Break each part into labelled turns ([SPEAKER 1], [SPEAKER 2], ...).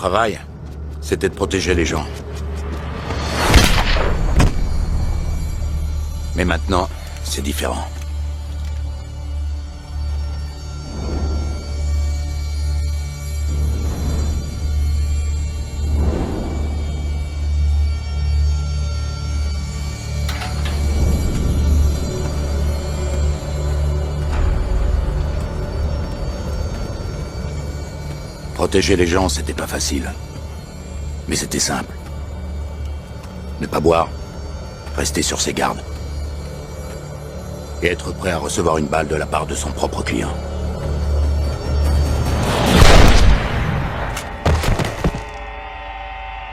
[SPEAKER 1] travail, c'était de protéger les gens. Mais maintenant, c'est différent. Protéger les gens, c'était pas facile. Mais c'était simple. Ne pas boire, rester sur ses gardes. Et être prêt à recevoir une balle de la part de son propre client.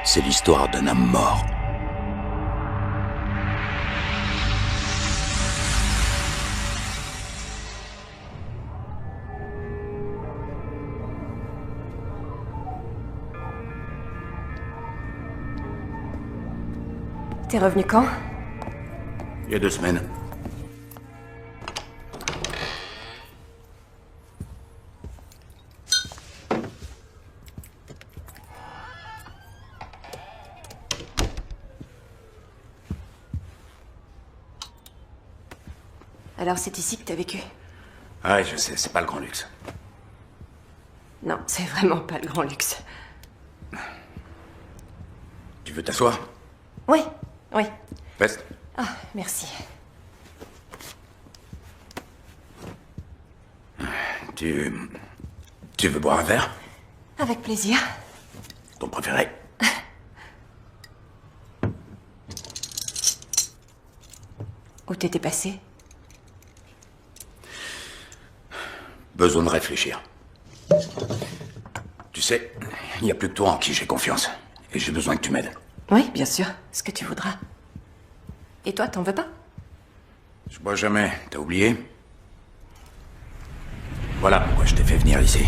[SPEAKER 1] C'est l'histoire d'un homme mort.
[SPEAKER 2] T'es revenu quand?
[SPEAKER 1] Il y a 2 semaines.
[SPEAKER 2] Alors c'est ici que t'as vécu?
[SPEAKER 1] Ouais, je sais, c'est pas le grand luxe.
[SPEAKER 2] Non, c'est vraiment pas le grand luxe.
[SPEAKER 1] Tu veux t'asseoir?
[SPEAKER 2] Oui, oui.
[SPEAKER 1] Veste.
[SPEAKER 2] Ah, merci.
[SPEAKER 1] Tu veux boire un verre?
[SPEAKER 2] Avec plaisir.
[SPEAKER 1] Ton préféré?
[SPEAKER 2] Où t'étais passé?
[SPEAKER 1] Besoin de réfléchir. Tu sais, il n'y a plus que toi en qui j'ai confiance. Et j'ai besoin que tu m'aides.
[SPEAKER 2] Oui, bien sûr. Ce que tu voudras. Et toi, t'en veux pas?
[SPEAKER 1] Je bois jamais, t'as oublié? Voilà pourquoi je t'ai fait venir ici.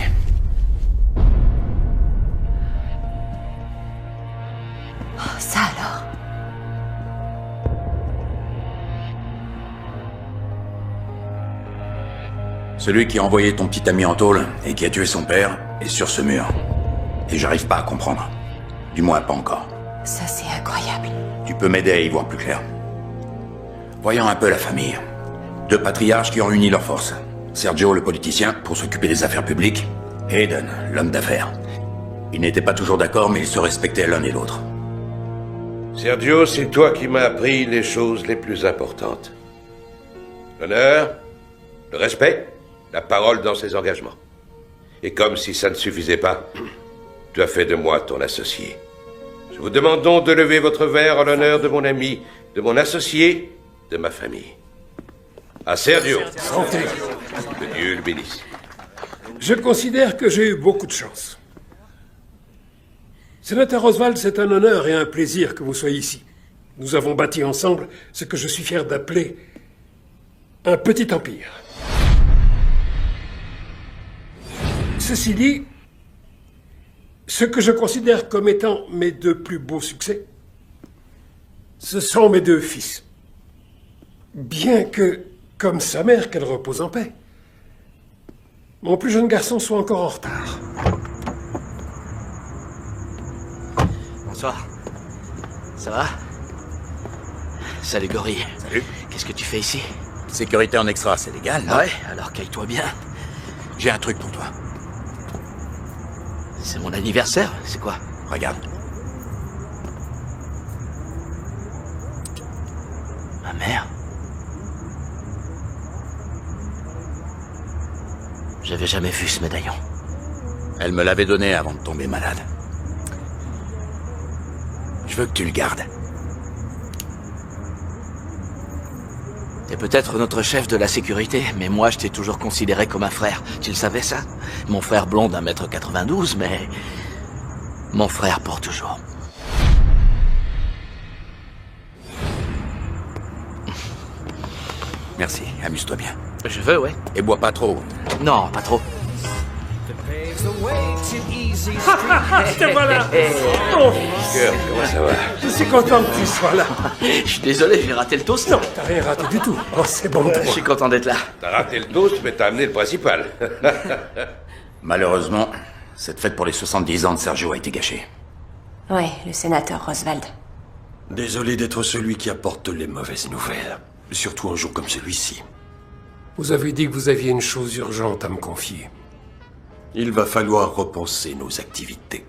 [SPEAKER 2] Oh, ça alors?
[SPEAKER 1] Celui qui a envoyé ton petit ami en tôle et qui a tué son père est sur ce mur. Et j'arrive pas à comprendre. Du moins, pas encore.
[SPEAKER 2] Ça, c'est incroyable.
[SPEAKER 1] Tu peux m'aider à y voir plus clair. Voyons un peu la famille. 2 patriarches qui ont uni leurs forces. Sergio, le politicien, pour s'occuper des affaires publiques. Et Aiden, l'homme d'affaires. Ils n'étaient pas toujours d'accord, mais ils se respectaient l'un et l'autre.
[SPEAKER 3] Sergio, c'est toi qui m'as appris les choses les plus importantes. L'honneur, le respect, la parole dans ses engagements. Et comme si ça ne suffisait pas, tu as fait de moi ton associé. Je vous demande donc de lever votre verre en l'honneur de mon ami, de mon associé, de ma famille. À Sergio.
[SPEAKER 4] Santé.
[SPEAKER 3] Que Dieu le bénisse.
[SPEAKER 4] Je considère que j'ai eu beaucoup de chance. Sénateur Oswald, c'est un honneur et un plaisir que vous soyez ici. Nous avons bâti ensemble ce que je suis fier d'appeler un petit empire. Ceci dit, ce que je considère comme étant mes 2 plus beaux succès, ce sont mes 2 fils. Bien que, comme sa mère, qu'elle repose en paix, mon plus jeune garçon soit encore en retard.
[SPEAKER 5] Bonsoir. Ça va? Salut Gorille.
[SPEAKER 1] Salut.
[SPEAKER 5] Qu'est-ce que tu fais ici?
[SPEAKER 1] Sécurité en extra, c'est légal, non?
[SPEAKER 5] Ouais, alors caille-toi bien.
[SPEAKER 1] J'ai un truc pour toi.
[SPEAKER 5] C'est mon anniversaire, c'est quoi?
[SPEAKER 1] Regarde.
[SPEAKER 5] Ma mère? J'avais jamais vu ce médaillon.
[SPEAKER 1] Elle me l'avait donné avant de tomber malade. Je veux que tu le gardes.
[SPEAKER 5] T'es peut-être notre chef de la sécurité, mais moi je t'ai toujours considéré comme un frère. Tu le savais ça? Mon frère blond d'1m92, mais... mon frère pour toujours.
[SPEAKER 1] Merci, amuse-toi bien.
[SPEAKER 5] Je veux, ouais.
[SPEAKER 1] Et bois pas trop.
[SPEAKER 5] Non, pas trop.
[SPEAKER 4] Te voilà. Oh,
[SPEAKER 3] Cœur, comment ça va?
[SPEAKER 4] je suis content que tu sois là.
[SPEAKER 5] Je suis désolé, j'ai raté le toast.
[SPEAKER 4] Non, t'as rien raté du tout. Oh, c'est bon pour
[SPEAKER 5] Je
[SPEAKER 4] moi.
[SPEAKER 5] suis content d'être là.
[SPEAKER 3] T'as raté le toast, mais t'as amené le principal.
[SPEAKER 1] Malheureusement, Cette fête pour les 70 ans de Sergio a été gâchée.
[SPEAKER 2] Ouais, le sénateur Roswald.
[SPEAKER 6] Désolé d'être celui qui apporte les mauvaises nouvelles. Surtout un jour comme celui-ci.
[SPEAKER 4] Vous avez dit que vous aviez une chose urgente à me confier.
[SPEAKER 6] Il va falloir repenser nos activités.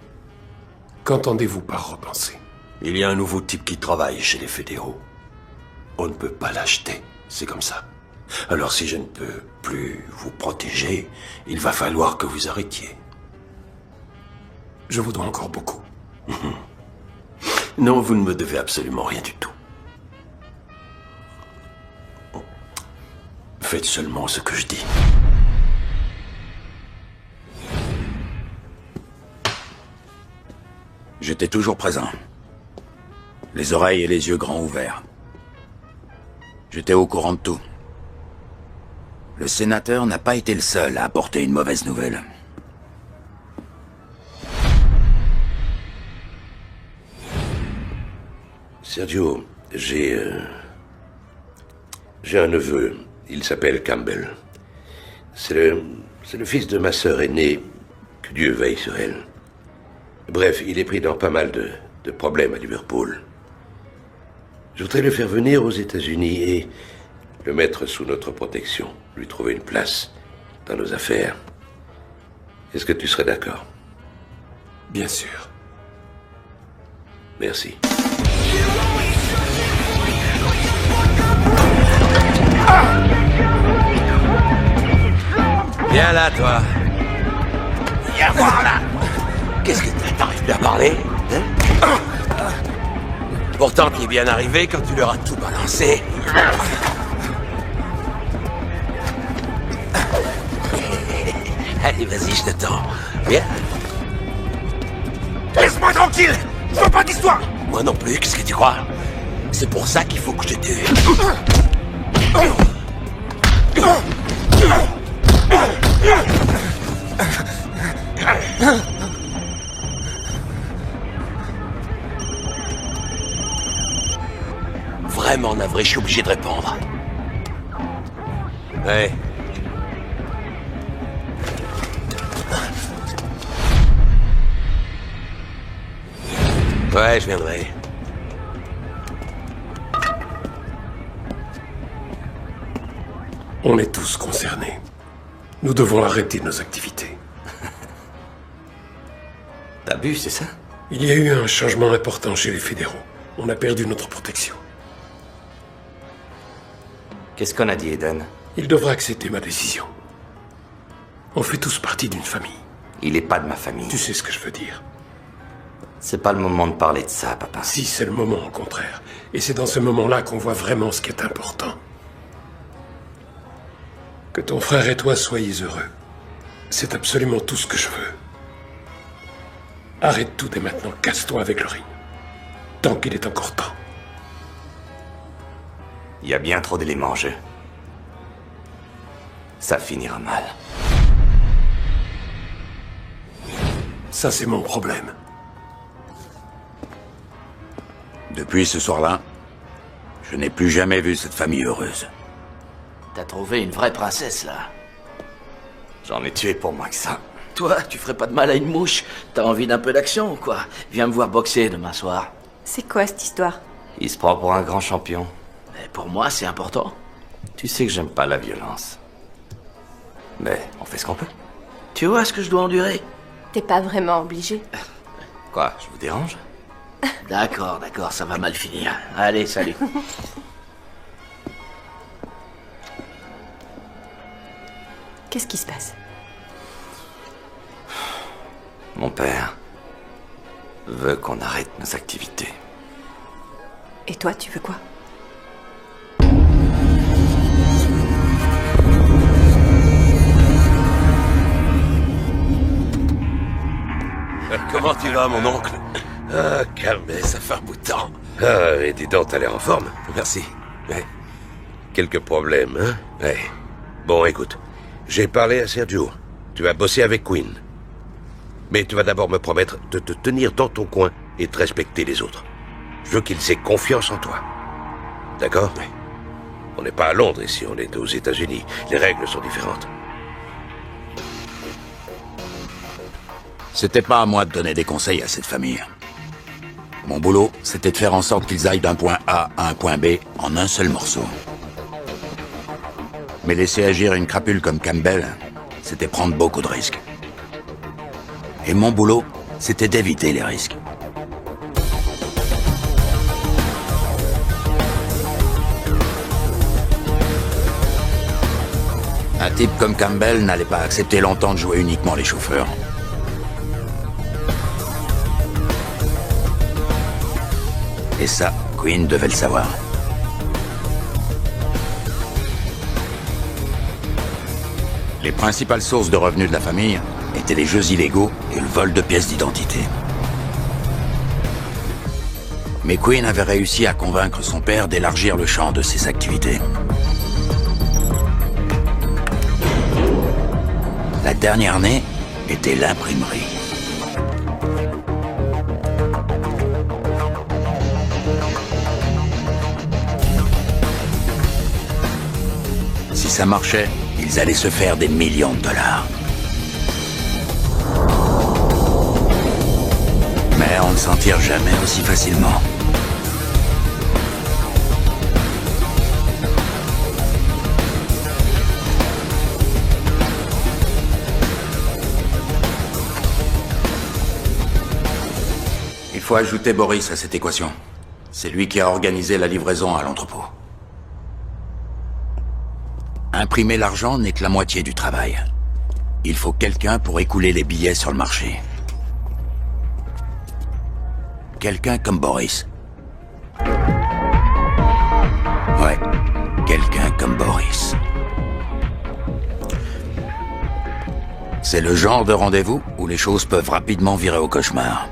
[SPEAKER 4] Qu'entendez-vous par repenser?
[SPEAKER 6] Il y a un nouveau type qui travaille chez les fédéraux. On ne peut pas l'acheter, c'est comme ça. Alors si je ne peux plus vous protéger, il va falloir que vous arrêtiez.
[SPEAKER 4] Je vous dois encore beaucoup.
[SPEAKER 6] Non, vous ne me devez absolument rien du tout. Faites seulement ce que je dis.
[SPEAKER 1] J'étais toujours présent. Les oreilles et les yeux grands ouverts. J'étais au courant de tout. Le sénateur n'a pas été le seul à apporter une mauvaise nouvelle.
[SPEAKER 3] Sergio, j'ai un neveu. Il s'appelle Campbell. C'est le fils de ma sœur aînée. Que Dieu veille sur elle. Bref, il est pris dans pas mal de problèmes à Liverpool. Je voudrais le faire venir aux États-Unis et le mettre sous notre protection, lui trouver une place dans nos affaires. Est-ce que tu serais d'accord?
[SPEAKER 4] Bien sûr.
[SPEAKER 3] Merci.
[SPEAKER 5] Viens là, toi. Viens voir là. Qu'est-ce que t'arrives plus à parler, hein? Pourtant, t'es bien arrivé quand tu leur as tout balancé. Allez, vas-y, je t'attends. Viens. Laisse-moi tranquille. Je veux pas d'histoire. Moi non plus, qu'est-ce que tu crois? C'est pour ça qu'il faut que je te tue. Vraiment navré, je suis obligé de répondre. Ouais. Ouais, je viendrai.
[SPEAKER 4] On est tous concernés. Nous devons arrêter nos activités.
[SPEAKER 5] T'as bu, c'est ça?
[SPEAKER 4] Il y a eu un changement important chez les fédéraux. On a perdu notre protection.
[SPEAKER 7] Qu'est-ce qu'on a dit, Eden?
[SPEAKER 4] Il devra accepter ma décision. On fait tous partie d'une famille.
[SPEAKER 7] Il est pas de ma famille.
[SPEAKER 4] Tu sais ce que je veux dire.
[SPEAKER 7] C'est pas le moment de parler de ça, papa.
[SPEAKER 4] Si, c'est le moment, au contraire. Et c'est dans ce moment-là qu'on voit vraiment ce qui est important. Que ton frère et toi soyez heureux. C'est absolument tout ce que je veux. Arrête tout dès maintenant, casse-toi avec le ring. Tant qu'il est encore temps.
[SPEAKER 7] Il y a bien trop d'éléments en jeu. Ça finira mal.
[SPEAKER 4] Ça, c'est mon problème.
[SPEAKER 1] Depuis ce soir-là, je n'ai plus jamais vu cette famille heureuse.
[SPEAKER 5] T'as trouvé une vraie princesse, là.
[SPEAKER 7] J'en ai tué pour moins que ça.
[SPEAKER 5] Toi, tu ferais pas de mal à une mouche. T'as envie d'un peu d'action ou quoi? Viens me voir boxer demain soir.
[SPEAKER 2] C'est quoi cette histoire?
[SPEAKER 7] Il se prend pour un grand champion.
[SPEAKER 5] Mais pour moi, c'est important.
[SPEAKER 7] Tu sais que j'aime pas la violence. Mais on fait ce qu'on peut.
[SPEAKER 5] Tu vois ce que je dois endurer?
[SPEAKER 2] T'es pas vraiment obligé.
[SPEAKER 7] Quoi, je vous dérange?
[SPEAKER 5] D'accord, ça va mal finir. Allez, salut.
[SPEAKER 2] Qu'est-ce qui se passe?
[SPEAKER 7] Mon père veut qu'on arrête nos activités.
[SPEAKER 2] Et toi, tu veux quoi?
[SPEAKER 5] Comment tu vas, mon oncle?
[SPEAKER 3] Ah, calme.
[SPEAKER 5] Ça fait un bout de temps.
[SPEAKER 3] Ah, et dis donc, t'as l'air en forme.
[SPEAKER 5] Merci. Ouais.
[SPEAKER 3] Quelques problèmes, hein?
[SPEAKER 5] Ouais.
[SPEAKER 3] Bon, écoute. J'ai parlé à Sergio. Tu vas bosser avec Quinn. Mais tu vas d'abord me promettre de te tenir dans ton coin et de respecter les autres. Je veux qu'ils aient confiance en toi. D'accord?
[SPEAKER 5] Oui.
[SPEAKER 3] On n'est pas à Londres ici, on est aux États-Unis. Les règles sont différentes.
[SPEAKER 1] C'était pas à moi de donner des conseils à cette famille. Mon boulot, c'était de faire en sorte qu'ils aillent d'un point A à un point B en un seul morceau. Mais laisser agir une crapule comme Campbell, c'était prendre beaucoup de risques. Et mon boulot, c'était d'éviter les risques. Un type comme Campbell n'allait pas accepter longtemps de jouer uniquement les chauffeurs. Et ça, Quinn devait le savoir. Les principales sources de revenus de la famille étaient les jeux illégaux et le vol de pièces d'identité. Mais Quinn avait réussi à convaincre son père d'élargir le champ de ses activités. La dernière née était l'imprimerie. Si ça marchait, ils allaient se faire des millions de dollars. Mais on ne s'en tire jamais aussi facilement. Il faut ajouter Boris à cette équation. C'est lui qui a organisé la livraison à l'entrepôt. Imprimer l'argent n'est que la moitié du travail. Il faut quelqu'un pour écouler les billets sur le marché. Quelqu'un comme Boris. Ouais, quelqu'un comme Boris. C'est le genre de rendez-vous où les choses peuvent rapidement virer au cauchemar.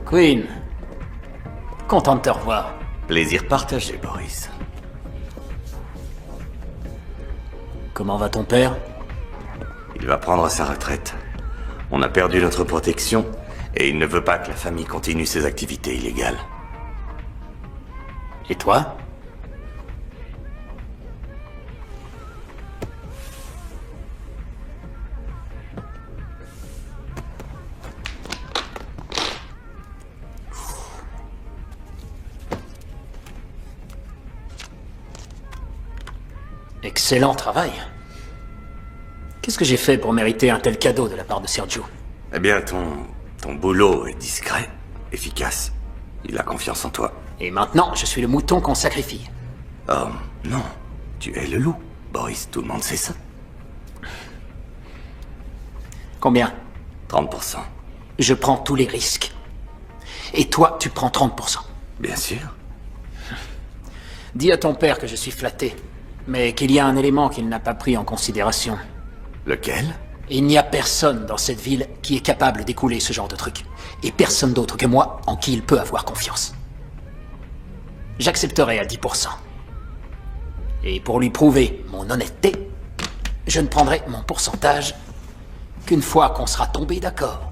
[SPEAKER 8] Quinn, content de te revoir.
[SPEAKER 7] Plaisir partagé, Boris.
[SPEAKER 8] Comment va ton père?
[SPEAKER 7] Il va prendre sa retraite. On a perdu notre protection et il ne veut pas que la famille continue ses activités illégales.
[SPEAKER 8] Et toi? Excellent travail. Qu'est-ce que j'ai fait pour mériter un tel cadeau de la part de Sergio?
[SPEAKER 7] Eh bien, ton boulot est discret, efficace. Il a confiance en toi.
[SPEAKER 8] Et maintenant, je suis le mouton qu'on sacrifie.
[SPEAKER 7] Oh, non. Tu es le loup, Boris. Tout le monde sait ça.
[SPEAKER 8] Combien?
[SPEAKER 7] 30%.
[SPEAKER 8] Je prends tous les risques. Et toi, tu prends 30%.
[SPEAKER 7] Bien sûr.
[SPEAKER 8] Dis à ton père que je suis flatté, mais qu'il y a un élément qu'il n'a pas pris en considération.
[SPEAKER 7] Lequel?
[SPEAKER 8] Il n'y a personne dans cette ville qui est capable d'écouler ce genre de truc. Et personne d'autre que moi en qui il peut avoir confiance. J'accepterai à 10%. Et pour lui prouver mon honnêteté, je ne prendrai mon pourcentage qu'une fois qu'on sera tombé d'accord.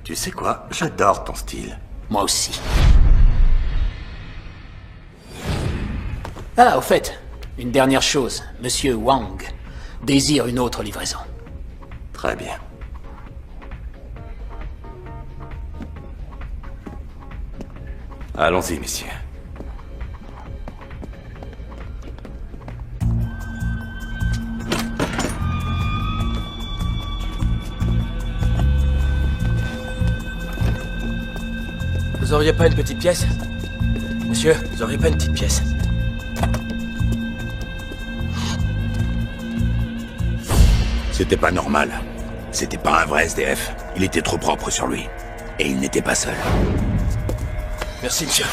[SPEAKER 7] Tu sais quoi? J'adore ton style.
[SPEAKER 8] Moi aussi. Ah, au fait, une dernière chose. Monsieur Wang désire une autre livraison.
[SPEAKER 7] Très bien. Allons-y, messieurs.
[SPEAKER 5] Vous auriez pas une petite pièce? Monsieur, vous auriez pas une petite pièce?
[SPEAKER 1] C'était pas normal. C'était pas un vrai SDF. Il était trop propre sur lui. Et il n'était pas seul.
[SPEAKER 5] Merci, monsieur.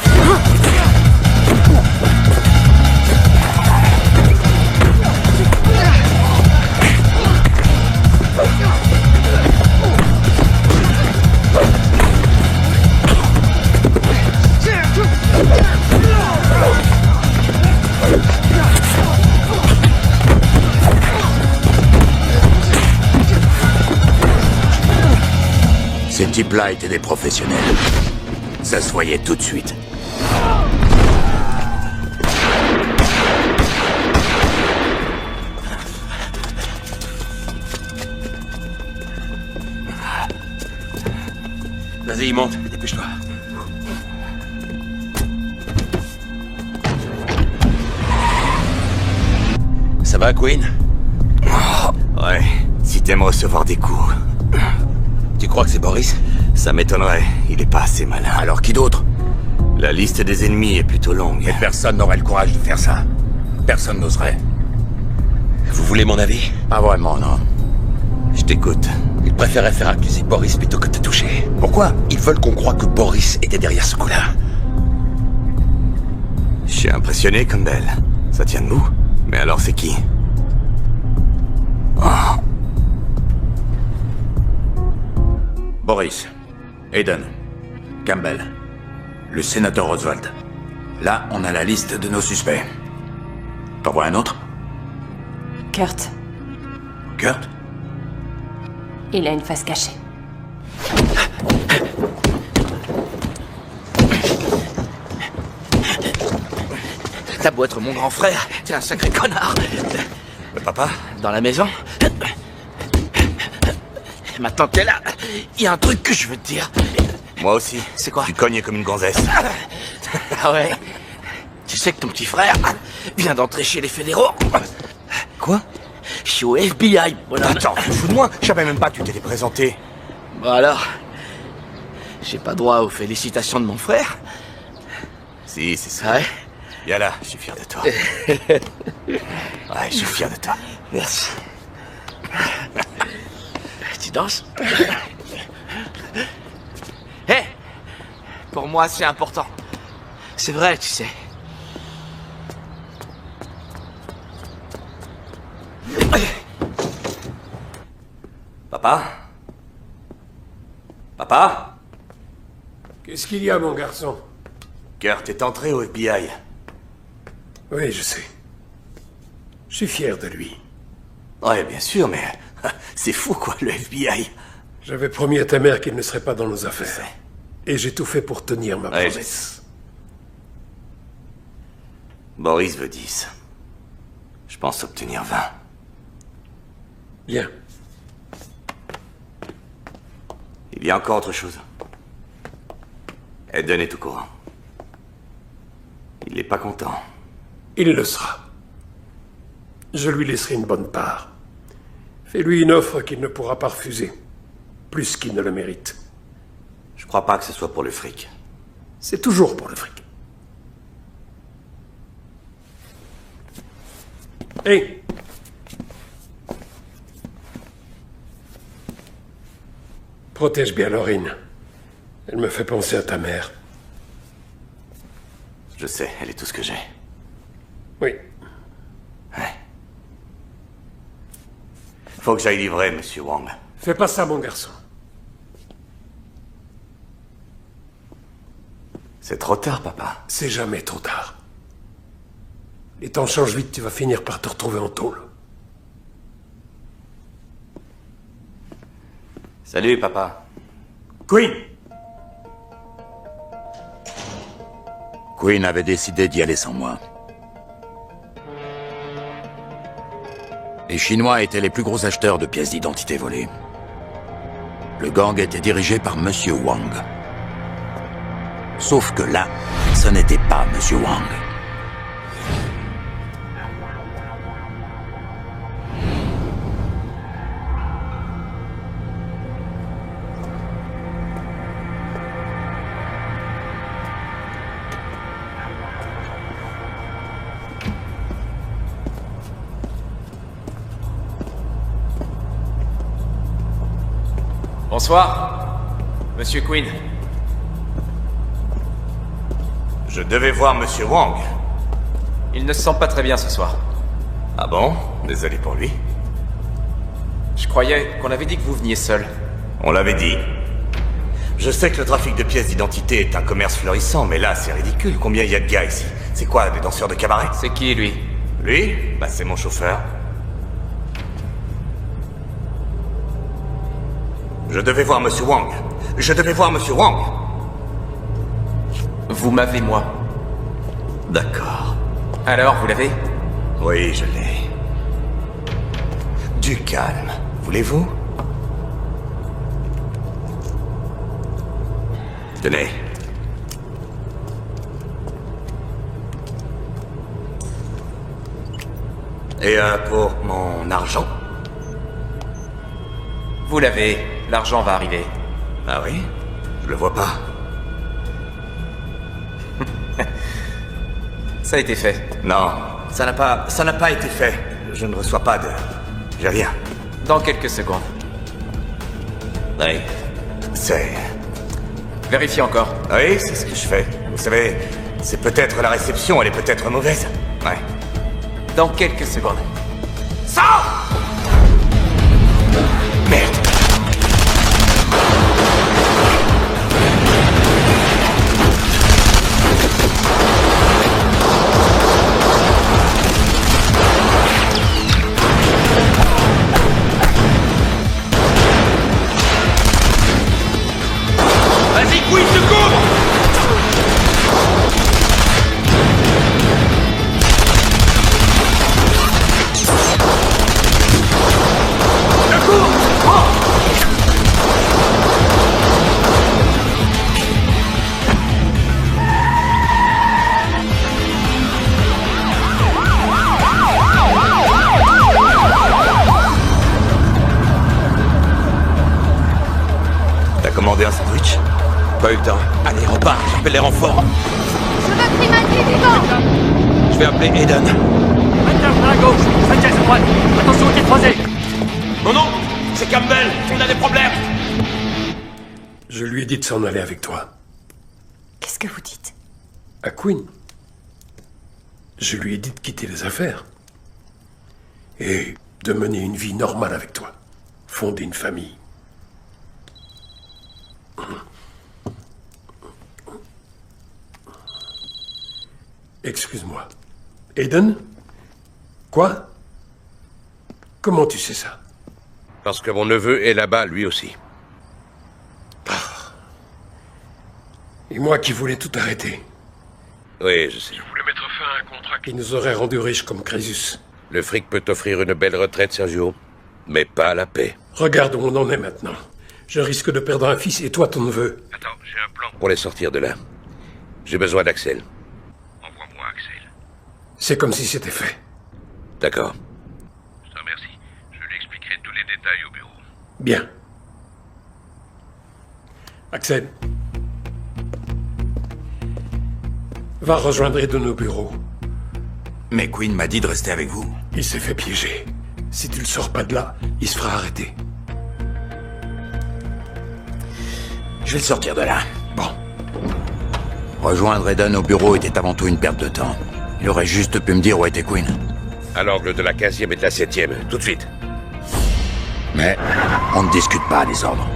[SPEAKER 1] Ces types-là étaient des professionnels. Ça se voyait tout de suite. Vas-y, monte, dépêche-toi. Ça va, Queen?
[SPEAKER 7] Ouais, si t'aimes recevoir des coups.
[SPEAKER 1] Tu crois que c'est Boris?
[SPEAKER 7] Ça m'étonnerait, il est pas assez malin.
[SPEAKER 1] Alors qui d'autre?
[SPEAKER 7] La liste des ennemis est plutôt longue.
[SPEAKER 1] Mais personne n'aurait le courage de faire ça. Personne n'oserait.
[SPEAKER 9] Vous voulez mon avis?
[SPEAKER 1] Pas vraiment, non.
[SPEAKER 7] Je t'écoute.
[SPEAKER 9] Ils préféraient faire accuser Boris plutôt que de te toucher. Pourquoi? Ils veulent qu'on croie que Boris était derrière ce coup-là.
[SPEAKER 7] Je suis impressionné, Campbell. Ça tient debout. Mais alors c'est qui?
[SPEAKER 1] Boris, Aiden, Campbell, le sénateur Oswald. Là, on a la liste de nos suspects. T'en vois un autre?
[SPEAKER 2] Kurt,
[SPEAKER 1] Kurt?
[SPEAKER 2] il a une face cachée.
[SPEAKER 5] T'as beau être mon grand frère, t'es un sacré connard.
[SPEAKER 7] Papa?
[SPEAKER 5] Dans la maison? Maintenant que t'es là, il y a un truc que je veux te dire.
[SPEAKER 7] Moi aussi.
[SPEAKER 5] C'est quoi?
[SPEAKER 7] Tu cognes comme une gonzesse.
[SPEAKER 5] Ah ouais? Tu sais que ton petit frère vient d'entrer chez les fédéraux?
[SPEAKER 7] Quoi?
[SPEAKER 5] Je suis au FBI, bonhomme.
[SPEAKER 7] Attends, tu te fous de moi? Je savais même pas que tu t'étais présenté.
[SPEAKER 5] Bon alors, j'ai pas droit aux félicitations de mon frère?
[SPEAKER 7] Si, c'est ça.
[SPEAKER 5] Ouais?
[SPEAKER 7] Viens là, je suis fier de toi. Ouais, je suis fier de toi.
[SPEAKER 5] Merci. Tu danses? Hé! Pour moi, c'est important. C'est vrai, tu sais.
[SPEAKER 7] Papa? Papa?
[SPEAKER 4] Qu'est-ce qu'il y a, mon garçon?
[SPEAKER 7] Kurt est entré au FBI.
[SPEAKER 4] Oui, je sais. Je suis fier de lui.
[SPEAKER 7] Ouais, bien sûr, mais c'est fou, quoi, le FBI.
[SPEAKER 4] J'avais promis à ta mère qu'il ne serait pas dans nos affaires. Et j'ai tout fait pour tenir ma
[SPEAKER 7] Ouais,
[SPEAKER 4] promesse.
[SPEAKER 7] Boris veut 10. Je pense obtenir 20.
[SPEAKER 4] Bien.
[SPEAKER 7] Il y a encore autre chose. Eden est au courant. Il n'est pas content.
[SPEAKER 4] Il le sera. Je lui laisserai une bonne part. Fais-lui une offre qu'il ne pourra pas refuser. Plus qu'il ne le mérite.
[SPEAKER 7] Je crois pas que ce soit pour le fric.
[SPEAKER 4] C'est toujours pour le fric. Hé! Protège bien Laurine. Elle me fait penser à ta mère.
[SPEAKER 7] Je sais, elle est tout ce que j'ai.
[SPEAKER 4] Oui.
[SPEAKER 7] Ouais. Faut que j'aille livrer, Monsieur Wang.
[SPEAKER 4] Fais pas ça, mon garçon.
[SPEAKER 7] C'est trop tard, papa.
[SPEAKER 4] C'est jamais trop tard. Les temps changent vite, tu vas finir par te retrouver en tôle.
[SPEAKER 7] Salut, papa.
[SPEAKER 4] Queen!
[SPEAKER 1] Queen avait décidé d'y aller sans moi. Les Chinois étaient les plus gros acheteurs de pièces d'identité volées. Le gang était dirigé par Monsieur Wang. Sauf que là, ce n'était pas Monsieur Wang.
[SPEAKER 10] Bonsoir, Monsieur Quinn.
[SPEAKER 7] Je devais voir Monsieur Wang.
[SPEAKER 10] Il ne se sent pas très bien ce soir.
[SPEAKER 7] Ah bon? Désolé pour lui.
[SPEAKER 10] Je croyais qu'on avait dit que vous veniez seul.
[SPEAKER 7] On l'avait dit. Je sais que le trafic de pièces d'identité est un commerce florissant, mais là, c'est ridicule. Combien il y a de gars ici? C'est quoi, des danseurs de cabaret?
[SPEAKER 10] C'est qui, lui?
[SPEAKER 7] Lui? Bah, c'est mon chauffeur. Je devais voir Monsieur Wang. Je devais voir Monsieur Wang.
[SPEAKER 10] Vous m'avez, moi.
[SPEAKER 7] D'accord.
[SPEAKER 10] Alors, vous l'avez?
[SPEAKER 7] Oui, je l'ai. Du calme, voulez-vous? Tenez. Et pour mon argent?
[SPEAKER 10] Vous l'avez. L'argent va arriver.
[SPEAKER 7] Ah oui? Je le vois pas.
[SPEAKER 10] Ça a été fait.
[SPEAKER 7] Non, ça n'a pas été fait. Je ne reçois pas de... J'ai rien.
[SPEAKER 10] Dans quelques secondes.
[SPEAKER 7] Oui. C'est...
[SPEAKER 10] Vérifiez encore.
[SPEAKER 7] Oui, c'est ce que je fais. Vous savez, c'est peut-être la réception, elle est peut-être mauvaise. Ouais.
[SPEAKER 10] Dans quelques secondes.
[SPEAKER 7] Sors! Merde.
[SPEAKER 9] Vas-y, Queen, secours!
[SPEAKER 7] T'as commandé un sandwich?
[SPEAKER 9] Pas eu le temps. Allez, repars, j'appelle les renforts.
[SPEAKER 11] Je veux Grimaldi vivant!
[SPEAKER 9] Je vais appeler Aiden.
[SPEAKER 12] À gauche, Sanchez à droite. Attention au tir croisé.
[SPEAKER 9] Non, non, c'est Campbell, on a des problèmes.
[SPEAKER 4] Je lui ai dit de s'en aller avec toi.
[SPEAKER 2] Qu'est-ce que vous dites?
[SPEAKER 4] À Queen. Je lui ai dit de quitter les affaires. Et de mener une vie normale avec toi. Fonder une famille. Excuse-moi. Aiden? Quoi? Comment tu sais ça?
[SPEAKER 3] Parce que mon neveu est là-bas, lui aussi.
[SPEAKER 4] Et moi qui voulais tout arrêter.
[SPEAKER 3] Oui, je sais.
[SPEAKER 4] Je voulais mettre fin à un contrat qui nous aurait rendus riches comme Crésus.
[SPEAKER 3] Le fric peut t'offrir une belle retraite, Sergio, mais pas la paix.
[SPEAKER 4] Regarde où on en est maintenant. Je risque de perdre un fils et toi ton neveu.
[SPEAKER 3] Attends, j'ai un plan pour les sortir de là. J'ai besoin d'Axel. Envoie-moi Axel.
[SPEAKER 4] C'est comme si c'était fait.
[SPEAKER 3] D'accord. Je te remercie. Je lui expliquerai tous les détails au bureau.
[SPEAKER 4] Bien. Axel. Va rejoindre Aiden au bureau.
[SPEAKER 1] Mais Queen m'a dit de rester avec vous.
[SPEAKER 4] Il s'est fait piéger. Si tu le sors pas de là, il se fera arrêter.
[SPEAKER 1] Je vais le sortir de là. Bon. Rejoindre Aiden au bureau était avant tout une perte de temps. Il aurait juste pu me dire où était Queen.
[SPEAKER 3] À l'angle de la 15e et de la 7e, tout de suite.
[SPEAKER 1] Mais on ne discute pas les ordres.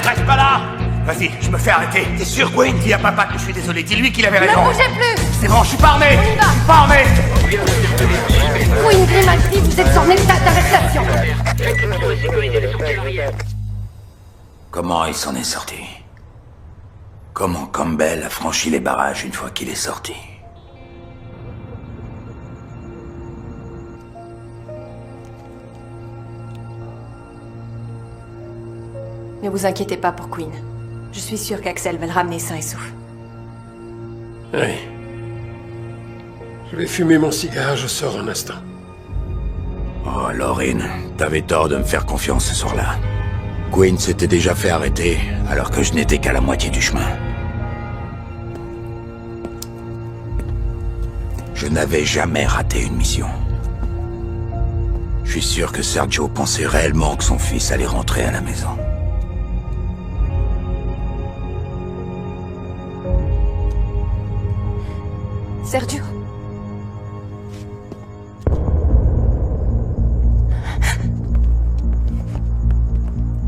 [SPEAKER 7] Reste pas là! Vas-y, je me fais arrêter. T'es sûr, Queen? Dis à papa que je suis désolé. Dis-lui qu'il avait raison.
[SPEAKER 11] Ne bougez plus!
[SPEAKER 7] C'est bon, je suis pas armé!
[SPEAKER 11] On y va.
[SPEAKER 7] Je suis pas armé!
[SPEAKER 11] Queen Grimaldi, vous êtes en état d'arrestation!
[SPEAKER 1] Comment il s'en est sorti? Comment Campbell a franchi les barrages une fois qu'il est sorti?
[SPEAKER 2] Ne vous inquiétez pas pour Queen. Je suis sûre qu'Axel va le ramener sain et sauf.
[SPEAKER 4] Oui. Je vais fumer mon cigare, je sors un instant.
[SPEAKER 1] Oh, Laurine, t'avais tort de me faire confiance ce soir-là. Queen s'était déjà fait arrêter, alors que je n'étais qu'à la moitié du chemin. Je n'avais jamais raté une mission. Je suis sûr que Sergio pensait réellement que son fils allait rentrer à la maison.
[SPEAKER 2] Sergio?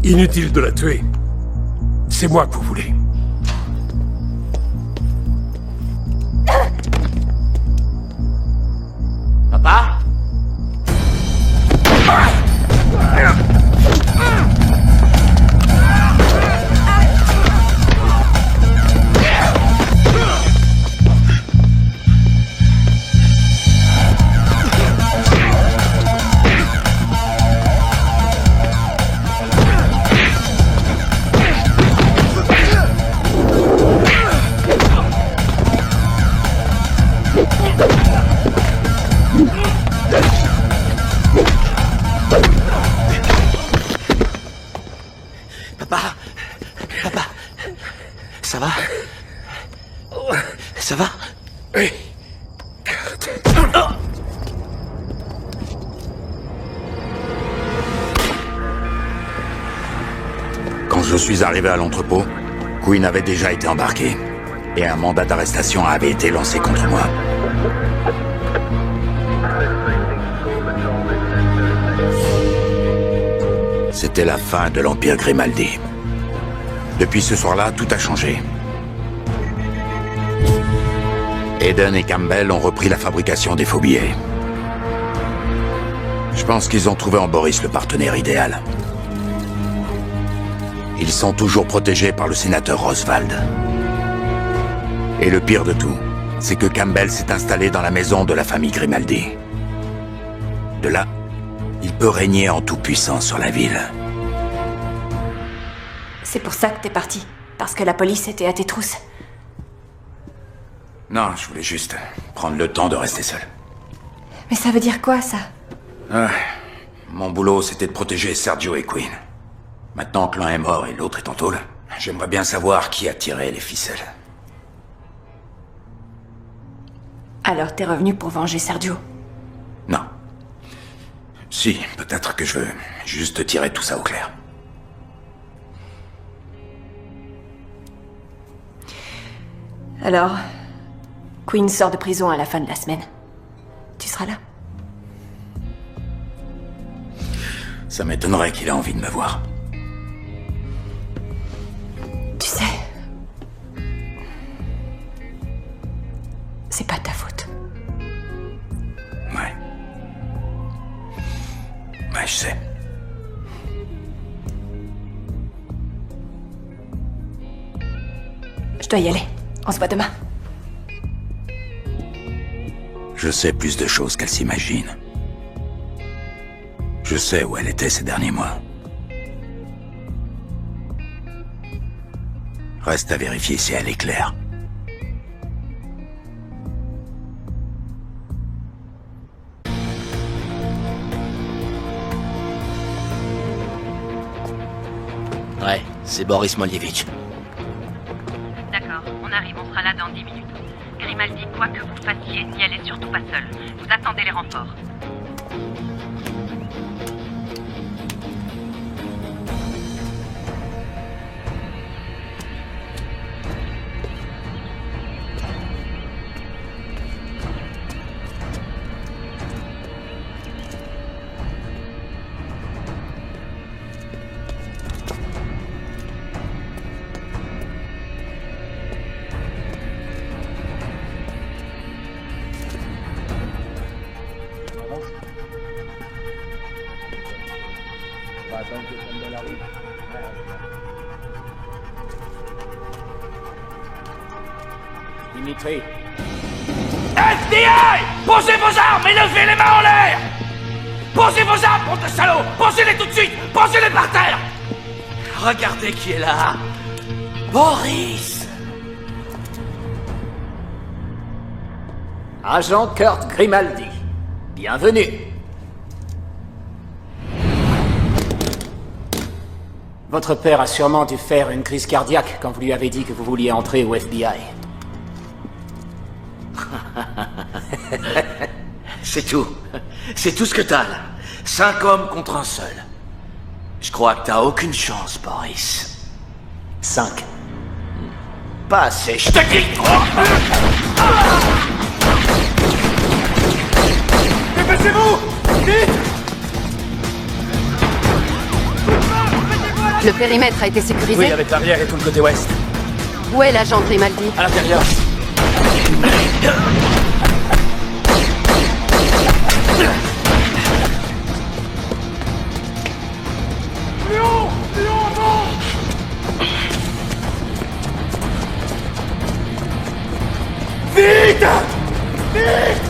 [SPEAKER 4] Inutile de la tuer. C'est moi que vous voulez.
[SPEAKER 8] Papa?
[SPEAKER 5] Ça va?
[SPEAKER 4] Oui.
[SPEAKER 1] Quand je suis arrivé à l'entrepôt, Quinn avait déjà été embarqué. Et un mandat d'arrestation avait été lancé contre moi. C'était la fin de l'Empire Grimaldi. Depuis ce soir-là, tout a changé. Eden et Campbell ont repris la fabrication des faux billets. Je pense qu'ils ont trouvé en Boris le partenaire idéal. Ils sont toujours protégés par le sénateur Oswald. Et le pire de tout, c'est que Campbell s'est installé dans la maison de la famille Grimaldi. De là, il peut régner en tout-puissance sur la ville.
[SPEAKER 2] C'est pour ça que t'es parti. Parce que la police était à tes trousses.
[SPEAKER 1] Non, je voulais juste prendre le temps de rester seul.
[SPEAKER 2] Mais ça veut dire quoi, ça?
[SPEAKER 1] Mon boulot, c'était de protéger Sergio et Quinn. Maintenant que l'un est mort et l'autre est en tôle, j'aimerais bien savoir qui a tiré les ficelles.
[SPEAKER 2] Alors t'es revenu pour venger Sergio?
[SPEAKER 1] Non. Si, peut-être que je veux juste tirer tout ça au clair.
[SPEAKER 2] Alors, Quinn sort de prison à la fin de la semaine. Tu seras là?
[SPEAKER 1] Ça m'étonnerait qu'il ait envie de me voir.
[SPEAKER 2] Tu sais... C'est pas ta faute.
[SPEAKER 1] Ouais. Ouais, je sais.
[SPEAKER 2] Je dois y aller. On se voit demain.
[SPEAKER 1] Je sais plus de choses qu'elle s'imagine. Je sais où elle était ces derniers mois. Reste à vérifier si elle est claire.
[SPEAKER 5] Ouais, c'est Boris Moljevich.
[SPEAKER 13] D'accord, on arrive, on sera là dans 10 minutes. Grimaldi, quoi que vous fassiez, n'y allez surtout pas seul. Vous attendez les renforts.
[SPEAKER 8] Dimitri.
[SPEAKER 12] FBI! Posez vos armes et levez les mains en l'air! Posez vos armes, bande de salauds! Posez-les tout de suite! Posez-les par terre!
[SPEAKER 5] Regardez qui est là! Boris!
[SPEAKER 8] Agent Kurt Grimaldi. Bienvenue. Votre père a sûrement dû faire une crise cardiaque quand vous lui avez dit que vous vouliez entrer au FBI.
[SPEAKER 5] C'est tout. C'est tout ce que t'as, là. 5 hommes contre un seul. Je crois que t'as aucune chance, Boris.
[SPEAKER 8] 5.
[SPEAKER 5] Pas assez, je te dis!
[SPEAKER 12] Dépêchez-vous! Vite!
[SPEAKER 11] Le périmètre a été sécurisé?
[SPEAKER 12] Oui, avec l'arrière et tout le côté ouest.
[SPEAKER 11] Où est l'agent Grimaldi?
[SPEAKER 12] À l'intérieur. Léon! Léon, avant! Vite! Vite!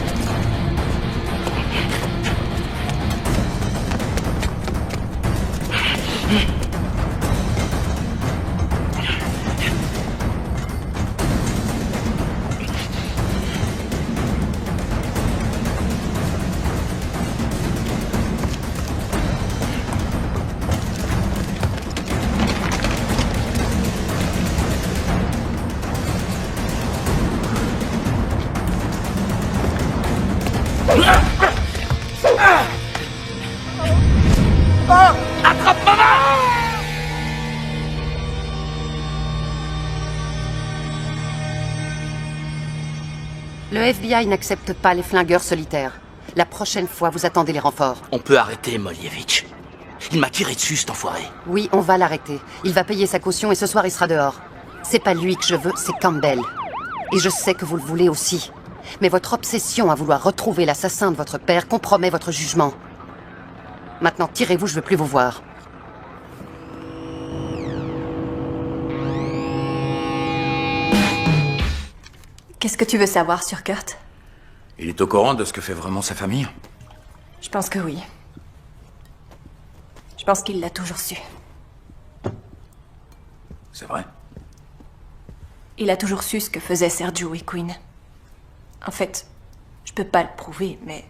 [SPEAKER 12] Attrape ma main!
[SPEAKER 11] Le FBI n'accepte pas les flingueurs solitaires. La prochaine fois, vous attendez les renforts.
[SPEAKER 5] On peut arrêter Molievich. Il m'a tiré dessus, cet enfoiré.
[SPEAKER 11] Oui, on va l'arrêter. Il va payer sa caution et ce soir, il sera dehors. C'est pas lui que je veux, c'est Campbell. Et je sais que vous le voulez aussi. Mais votre obsession à vouloir retrouver l'assassin de votre père compromet votre jugement. Maintenant, tirez-vous, je veux plus vous voir.
[SPEAKER 2] Qu'est-ce que tu veux savoir sur Kurt?
[SPEAKER 1] Il est au courant de ce que fait vraiment sa famille?
[SPEAKER 2] Je pense que oui. Je pense qu'il l'a toujours su.
[SPEAKER 1] C'est vrai?
[SPEAKER 2] Il a toujours su ce que faisaient Sergio et Quinn. En fait, je peux pas le prouver, mais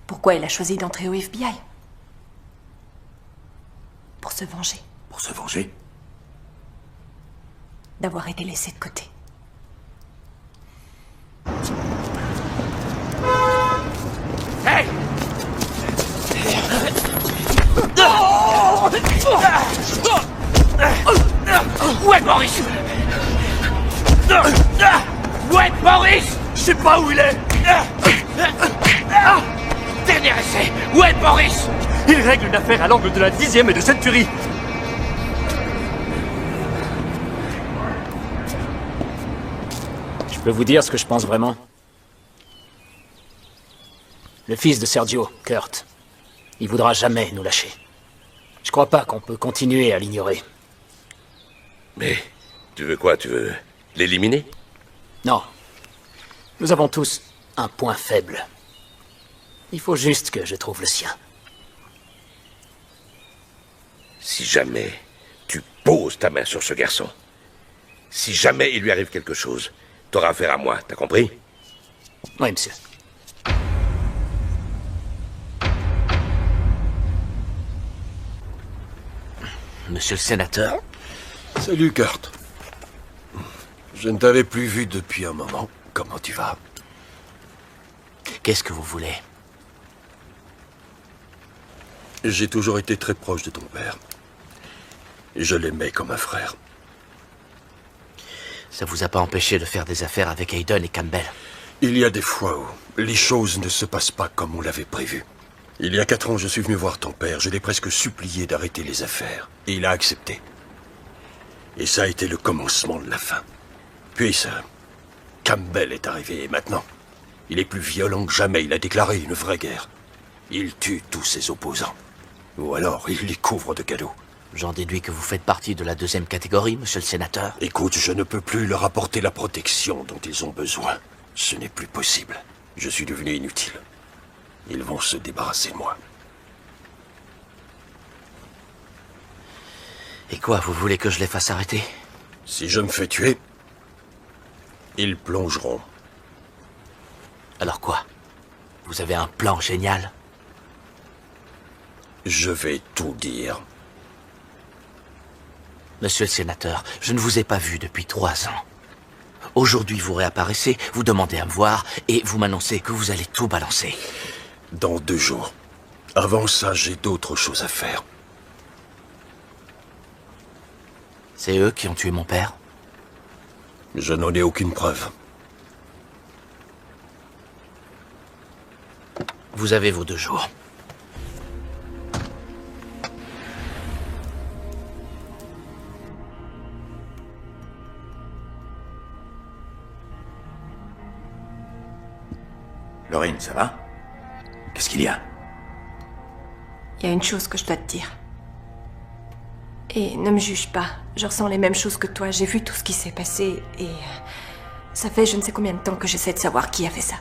[SPEAKER 2] pourquoi il a choisi d'entrer au FBI? Pour se venger.
[SPEAKER 1] Pour se venger?
[SPEAKER 2] D'avoir été laissé de côté.
[SPEAKER 12] Hey! Où est Boris? Où est Boris?
[SPEAKER 10] Je sais pas où il est.
[SPEAKER 12] Dernier essai. Où est Boris?
[SPEAKER 10] Il règle une affaire à l'angle de la 10e et de Century.
[SPEAKER 8] Je peux vous dire ce que je pense vraiment? Le fils de Sergio, Kurt, il voudra jamais nous lâcher. Je crois pas qu'on peut continuer à l'ignorer.
[SPEAKER 3] Mais, tu veux quoi? Tu veux l'éliminer?
[SPEAKER 8] Non. Nous avons tous un point faible. Il faut juste que je trouve le sien.
[SPEAKER 3] Si jamais tu poses ta main sur ce garçon, si jamais il lui arrive quelque chose, t'auras affaire à moi, t'as compris?
[SPEAKER 8] Oui, monsieur.
[SPEAKER 5] Monsieur le sénateur.
[SPEAKER 6] Salut, Kurt. Je ne t'avais plus vu depuis un moment. Comment tu vas?
[SPEAKER 5] Qu'est-ce que vous voulez?
[SPEAKER 6] J'ai toujours été très proche de ton père. Et je l'aimais comme un frère.
[SPEAKER 5] Ça vous a pas empêché de faire des affaires avec Hayden et Campbell?
[SPEAKER 6] Il y a des fois où les choses ne se passent pas comme on l'avait prévu. Il y a 4 ans, je suis venu voir ton père. Je l'ai presque supplié d'arrêter les affaires. Et il a accepté. Et ça a été le commencement de la fin. Puis ça... Campbell est arrivé et maintenant, il est plus violent que jamais. Il a déclaré une vraie guerre. Il tue tous ses opposants. Ou alors, il les couvre de cadeaux.
[SPEAKER 5] J'en déduis que vous faites partie de la 2e catégorie, monsieur le sénateur.
[SPEAKER 6] Écoute, je ne peux plus leur apporter la protection dont ils ont besoin. Ce n'est plus possible. Je suis devenu inutile. Ils vont se débarrasser de moi.
[SPEAKER 5] Et quoi, vous voulez que je les fasse arrêter?
[SPEAKER 6] Si je me fais tuer, ils plongeront.
[SPEAKER 5] Alors quoi? Vous avez un plan génial?
[SPEAKER 6] Je vais tout dire.
[SPEAKER 5] Monsieur le sénateur, je ne vous ai pas vu depuis 3 ans. Aujourd'hui, vous réapparaissez, vous demandez à me voir, et vous m'annoncez que vous allez tout balancer.
[SPEAKER 6] Dans 2 jours. Avant ça, j'ai d'autres choses à faire.
[SPEAKER 5] C'est eux qui ont tué mon père?
[SPEAKER 6] Je n'en ai aucune preuve.
[SPEAKER 5] Vous avez vos 2 jours.
[SPEAKER 1] Lorraine, ça va? Qu'est-ce qu'il y a?
[SPEAKER 2] Il y a une chose que je dois te dire. Et ne me juge pas. Je ressens les mêmes choses que toi. J'ai vu tout ce qui s'est passé et... ça fait je ne sais combien de temps que j'essaie de savoir qui a fait ça.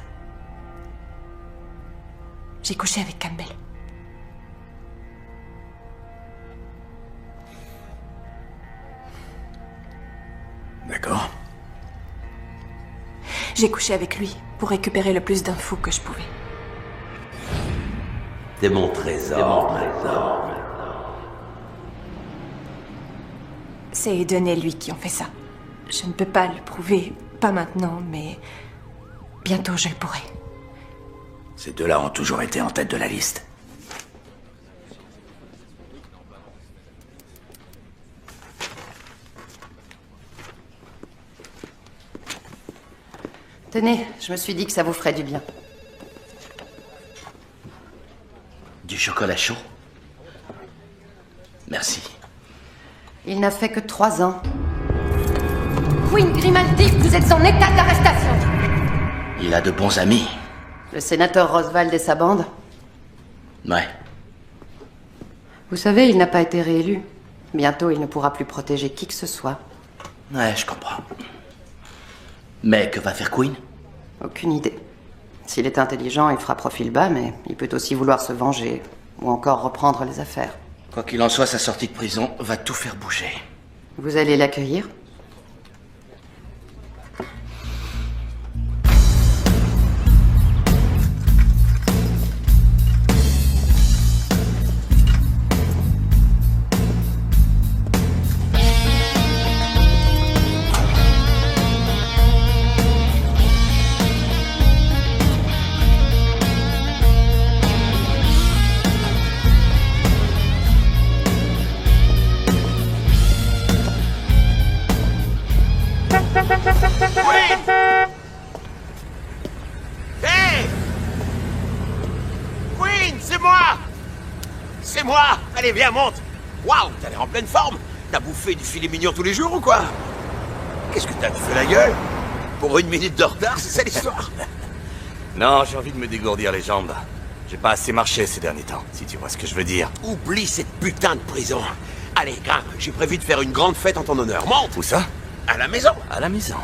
[SPEAKER 2] J'ai couché avec Campbell.
[SPEAKER 1] D'accord.
[SPEAKER 2] J'ai couché avec lui pour récupérer le plus d'infos que je pouvais.
[SPEAKER 14] T'es mon trésor.
[SPEAKER 2] C'est Hayden et lui qui ont fait ça. Je ne peux pas le prouver, pas maintenant, mais bientôt je le pourrai.
[SPEAKER 1] Ces deux-là ont toujours été en tête de la liste.
[SPEAKER 11] Tenez, je me suis dit que ça vous ferait du bien.
[SPEAKER 5] Du chocolat chaud? Merci.
[SPEAKER 11] Il n'a fait que 3 ans. Queen Grimaldi, vous êtes en état d'arrestation.
[SPEAKER 5] Il a de bons amis.
[SPEAKER 11] Le sénateur Roswald et sa bande?
[SPEAKER 5] Ouais.
[SPEAKER 11] Vous savez, il n'a pas été réélu. Bientôt, il ne pourra plus protéger qui que ce soit.
[SPEAKER 5] Ouais, je comprends. Mais que va faire Queen?
[SPEAKER 11] Aucune idée. S'il est intelligent, il fera profil bas, mais il peut aussi vouloir se venger. Ou encore reprendre les affaires.
[SPEAKER 5] Quoi qu'il en soit, sa sortie de prison va tout faire bouger.
[SPEAKER 11] Vous allez l'accueillir?
[SPEAKER 15] Hey! Queen, c'est moi! C'est moi! Allez, viens, monte! Waouh, t'as l'air en pleine forme! T'as bouffé du filet mignon tous les jours ou quoi? Qu'est-ce que t'as fait la gueule? Pour 1 minute de retard, c'est ça l'histoire?
[SPEAKER 7] Non, j'ai envie de me dégourdir les jambes. J'ai pas assez marché ces derniers temps, si tu vois ce que je veux dire.
[SPEAKER 15] Oublie cette putain de prison. Allez, grimpe, j'ai prévu de faire une grande fête en ton honneur. Monte!
[SPEAKER 7] Où ça?
[SPEAKER 15] À la maison.
[SPEAKER 7] À la maison.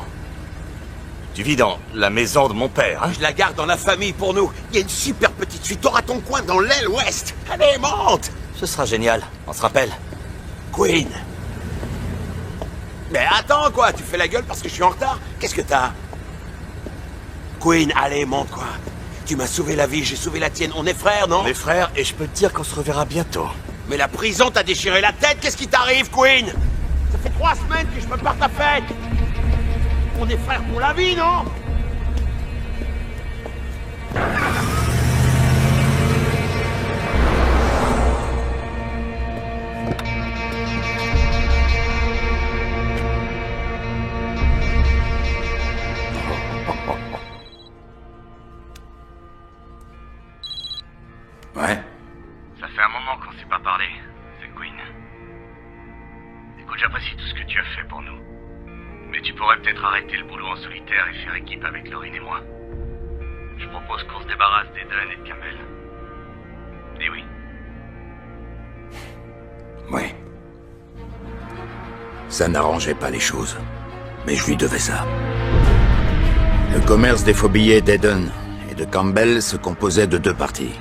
[SPEAKER 7] Tu vis dans la maison de mon père, hein?
[SPEAKER 15] Je la garde dans la famille pour nous. Il y a une super petite suite. T'auras ton coin dans l'aile ouest. Allez, monte!
[SPEAKER 7] Ce sera génial, on se rappelle.
[SPEAKER 15] Queen. Mais attends, quoi, tu fais la gueule parce que je suis en retard? Qu'est-ce que t'as? Queen, allez, monte, quoi. Tu m'as sauvé la vie, j'ai sauvé la tienne. On est frères, non?
[SPEAKER 7] On est frères et je peux te dire qu'on se reverra bientôt.
[SPEAKER 15] Mais la prison t'a déchiré la tête, qu'est-ce qui t'arrive, Queen? Ça fait 3 semaines que je me pars ta fête. On est frères pour la vie, non?
[SPEAKER 1] Ouais.
[SPEAKER 16] Ça fait un moment qu'on s'est pas parlé, The Queen. Écoute, j'apprécie tout ce que tu as fait pour nous. Mais tu pourrais peut-être arrêter le boulot en solitaire et faire équipe avec Laurine et moi. Je propose qu'on se débarrasse d'Eden et de Campbell. Et oui.
[SPEAKER 1] Ouais. Ça n'arrangeait pas les choses. Mais je lui devais ça. Le commerce des faux billets d'Eden et de Campbell se composait de 2 parties.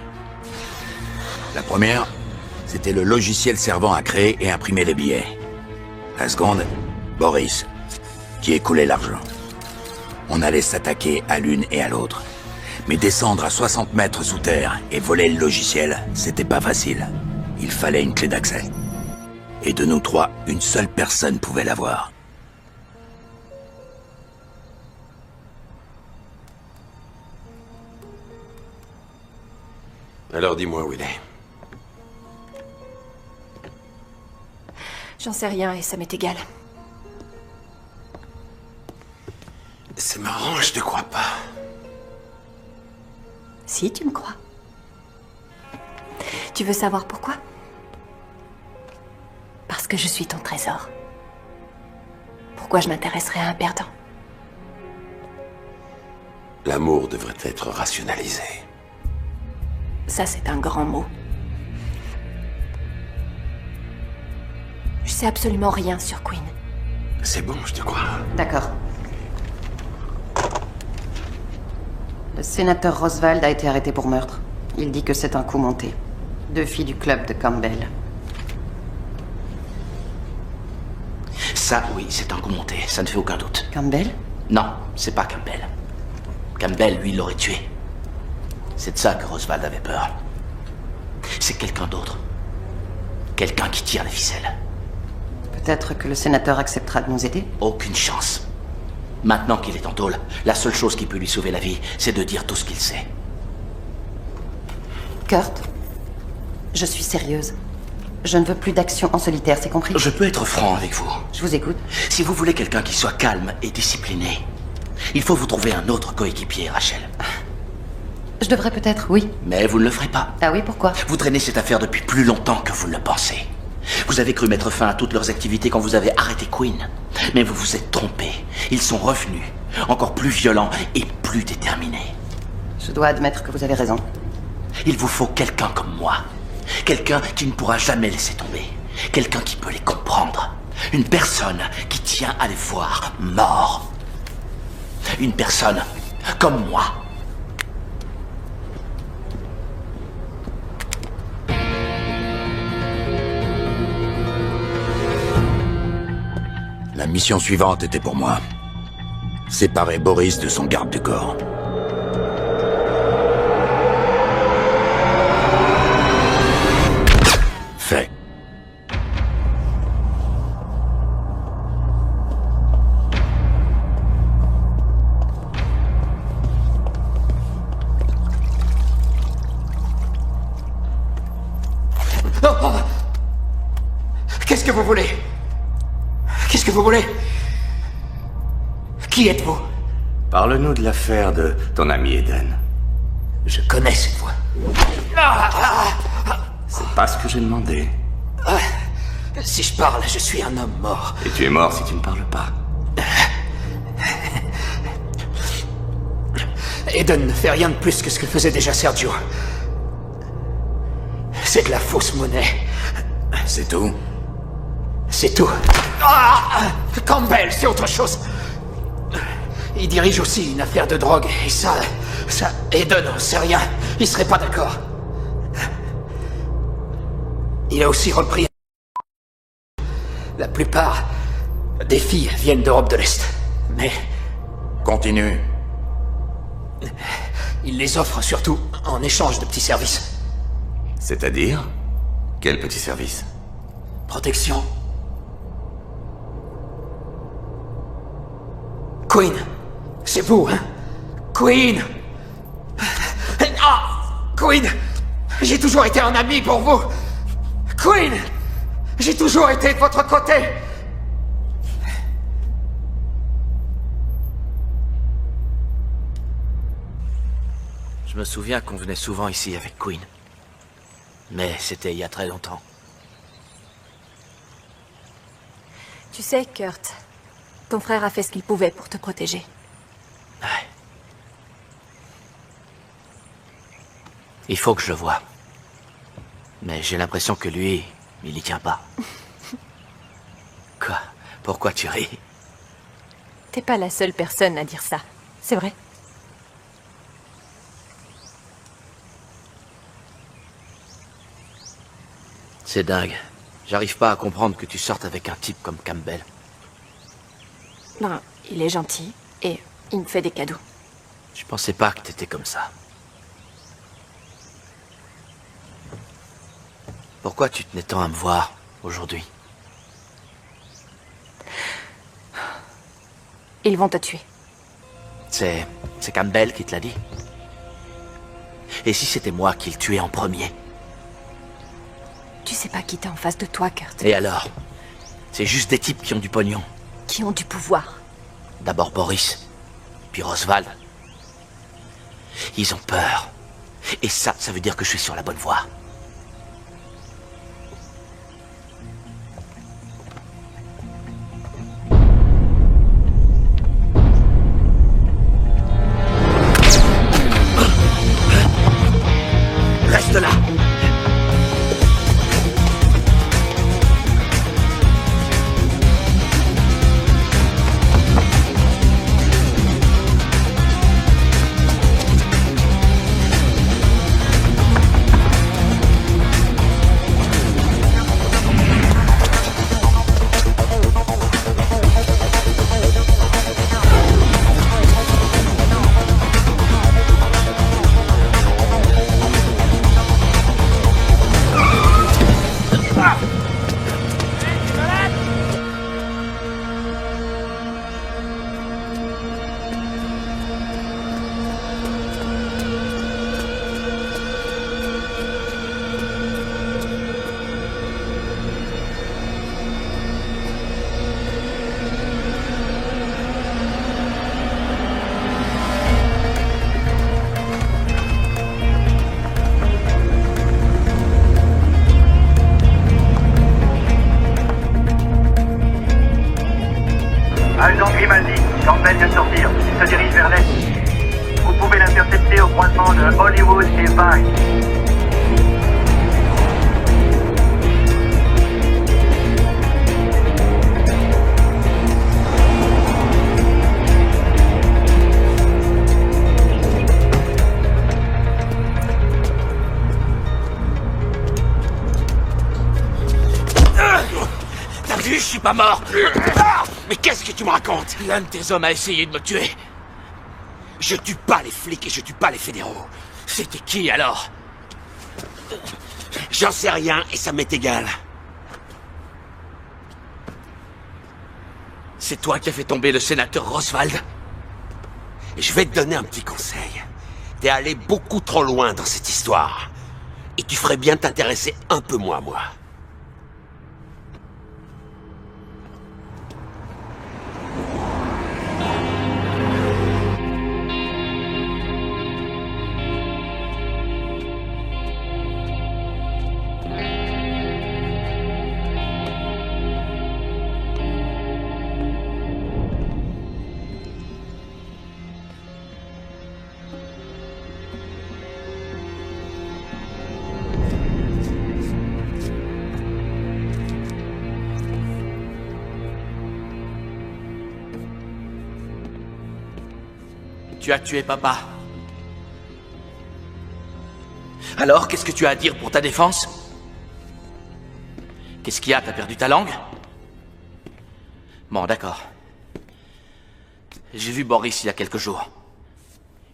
[SPEAKER 1] La première, c'était le logiciel servant à créer et imprimer les billets. La seconde, Boris, qui écoulait l'argent. On allait s'attaquer à l'une et à l'autre. Mais descendre à 60 mètres sous terre et voler le logiciel, c'était pas facile. Il fallait une clé d'accès. Et de nous 3, une seule personne pouvait l'avoir.
[SPEAKER 15] Alors dis-moi où il est.
[SPEAKER 2] J'en sais rien et ça m'est égal.
[SPEAKER 15] C'est marrant, je te crois pas.
[SPEAKER 2] Si, tu me crois. Tu veux savoir pourquoi? Parce que je suis ton trésor. Pourquoi je m'intéresserais à un perdant?
[SPEAKER 15] L'amour devrait être rationalisé.
[SPEAKER 2] Ça, c'est un grand mot. Je sais absolument rien sur Queen.
[SPEAKER 15] C'est bon, je te crois.
[SPEAKER 11] D'accord. Le sénateur Roswald a été arrêté pour meurtre. Il dit que c'est un coup monté. 2 filles du club de Campbell.
[SPEAKER 5] Ça, oui, c'est un coup monté, ça ne fait aucun doute.
[SPEAKER 11] Campbell?
[SPEAKER 5] Non, c'est pas Campbell. Campbell, lui, l'aurait tué. C'est de ça que Roswald avait peur. C'est quelqu'un d'autre. Quelqu'un qui tire les ficelles.
[SPEAKER 11] Peut-être que le sénateur acceptera de nous aider?
[SPEAKER 5] Aucune chance. Maintenant qu'il est en tôle, la seule chose qui peut lui sauver la vie, c'est de dire tout ce qu'il sait.
[SPEAKER 11] Kurt, je suis sérieuse. Je ne veux plus d'action en solitaire, c'est compris?
[SPEAKER 5] Je peux être franc avec vous.
[SPEAKER 11] Je vous écoute.
[SPEAKER 5] Si vous voulez quelqu'un qui soit calme et discipliné, il faut vous trouver un autre coéquipier, Rachel.
[SPEAKER 11] Je devrais peut-être, oui.
[SPEAKER 5] Mais vous ne le ferez pas.
[SPEAKER 11] Ah oui, pourquoi?
[SPEAKER 5] Vous traînez cette affaire depuis plus longtemps que vous ne le pensez. Vous avez cru mettre fin à toutes leurs activités quand vous avez arrêté Quinn. Mais vous vous êtes trompé. Ils sont revenus, encore plus violents et plus déterminés.
[SPEAKER 11] Je dois admettre que vous avez raison.
[SPEAKER 5] Il vous faut quelqu'un comme moi. Quelqu'un qui ne pourra jamais laisser tomber. Quelqu'un qui peut les comprendre. Une personne qui tient à les voir morts. Une personne comme moi.
[SPEAKER 1] La mission suivante était pour moi. Séparer Boris de son garde du corps. Fait.
[SPEAKER 8] Oh. Qu'est-ce que vous voulez? Qu'est-ce que vous voulez? Qui êtes-vous?
[SPEAKER 7] Parle-nous de l'affaire de ton ami Eden.
[SPEAKER 8] Je connais cette voix.
[SPEAKER 7] C'est pas ce que j'ai demandé.
[SPEAKER 8] Si je parle, je suis un homme mort.
[SPEAKER 7] Et tu es mort si tu ne parles pas.
[SPEAKER 8] Eden ne fait rien de plus que ce que faisait déjà Sergio. C'est de la fausse monnaie.
[SPEAKER 1] C'est tout?
[SPEAKER 8] C'est tout. Campbell, c'est autre chose. Il dirige aussi une affaire de drogue, et ça, Eden n'en sait rien. Il serait pas d'accord. Il a aussi repris... La plupart des filles viennent d'Europe de l'Est. Mais...
[SPEAKER 1] Continue.
[SPEAKER 8] Il les offre surtout en échange de petits services.
[SPEAKER 7] C'est-à-dire? Quel petit service?
[SPEAKER 8] Protection. Quinn, c'est vous, hein? Quinn! Quinn! J'ai toujours été un ami pour vous! Quinn! J'ai toujours été de votre côté!
[SPEAKER 5] Je me souviens qu'on venait souvent ici avec Quinn. Mais c'était il y a très longtemps.
[SPEAKER 2] Tu sais, Kurt, ton frère a fait ce qu'il pouvait pour te protéger.
[SPEAKER 5] Ouais. Il faut que je le voie. Mais j'ai l'impression que lui, il y tient pas. Quoi? Pourquoi tu ris?
[SPEAKER 2] T'es pas la seule personne à dire ça, c'est vrai.
[SPEAKER 5] C'est dingue. J'arrive pas à comprendre que tu sortes avec un type comme Campbell.
[SPEAKER 2] Non, il est gentil et il me fait des cadeaux.
[SPEAKER 5] Je pensais pas que t'étais comme ça. Pourquoi tu tenais tant à me voir aujourd'hui?
[SPEAKER 2] Ils vont te tuer.
[SPEAKER 5] C'est Campbell qui te l'a dit? Et si c'était moi qui le tuais en premier?
[SPEAKER 2] Tu sais pas qui t'es en face de toi, Kurt.
[SPEAKER 5] Et alors? C'est juste des types qui ont du pognon.
[SPEAKER 2] Qui ont du pouvoir.
[SPEAKER 5] D'abord Boris, puis Roswald. Ils ont peur. Et ça veut dire que je suis sur la bonne voie. Reste là!
[SPEAKER 17] Vous pouvez l'intercepter au croisement de Hollywood et Vine.
[SPEAKER 5] T'as vu, je suis pas mort.
[SPEAKER 15] Mais qu'est-ce que tu me racontes?
[SPEAKER 5] L'un de tes hommes a essayé de me tuer.
[SPEAKER 15] Je tue pas les flics et je tue pas les fédéraux.
[SPEAKER 5] C'était qui alors?
[SPEAKER 15] J'en sais rien et ça m'est égal.
[SPEAKER 5] C'est toi qui as fait tomber le sénateur Roswald?
[SPEAKER 15] Et je vais te donner un petit conseil. T'es allé beaucoup trop loin dans cette histoire. Et tu ferais bien t'intéresser un peu moins à moi.
[SPEAKER 5] Tu as tué papa. Alors, qu'est-ce que tu as à dire pour ta défense? Qu'est-ce qu'il y a? T'as perdu ta langue? Bon, d'accord. J'ai vu Boris il y a quelques jours.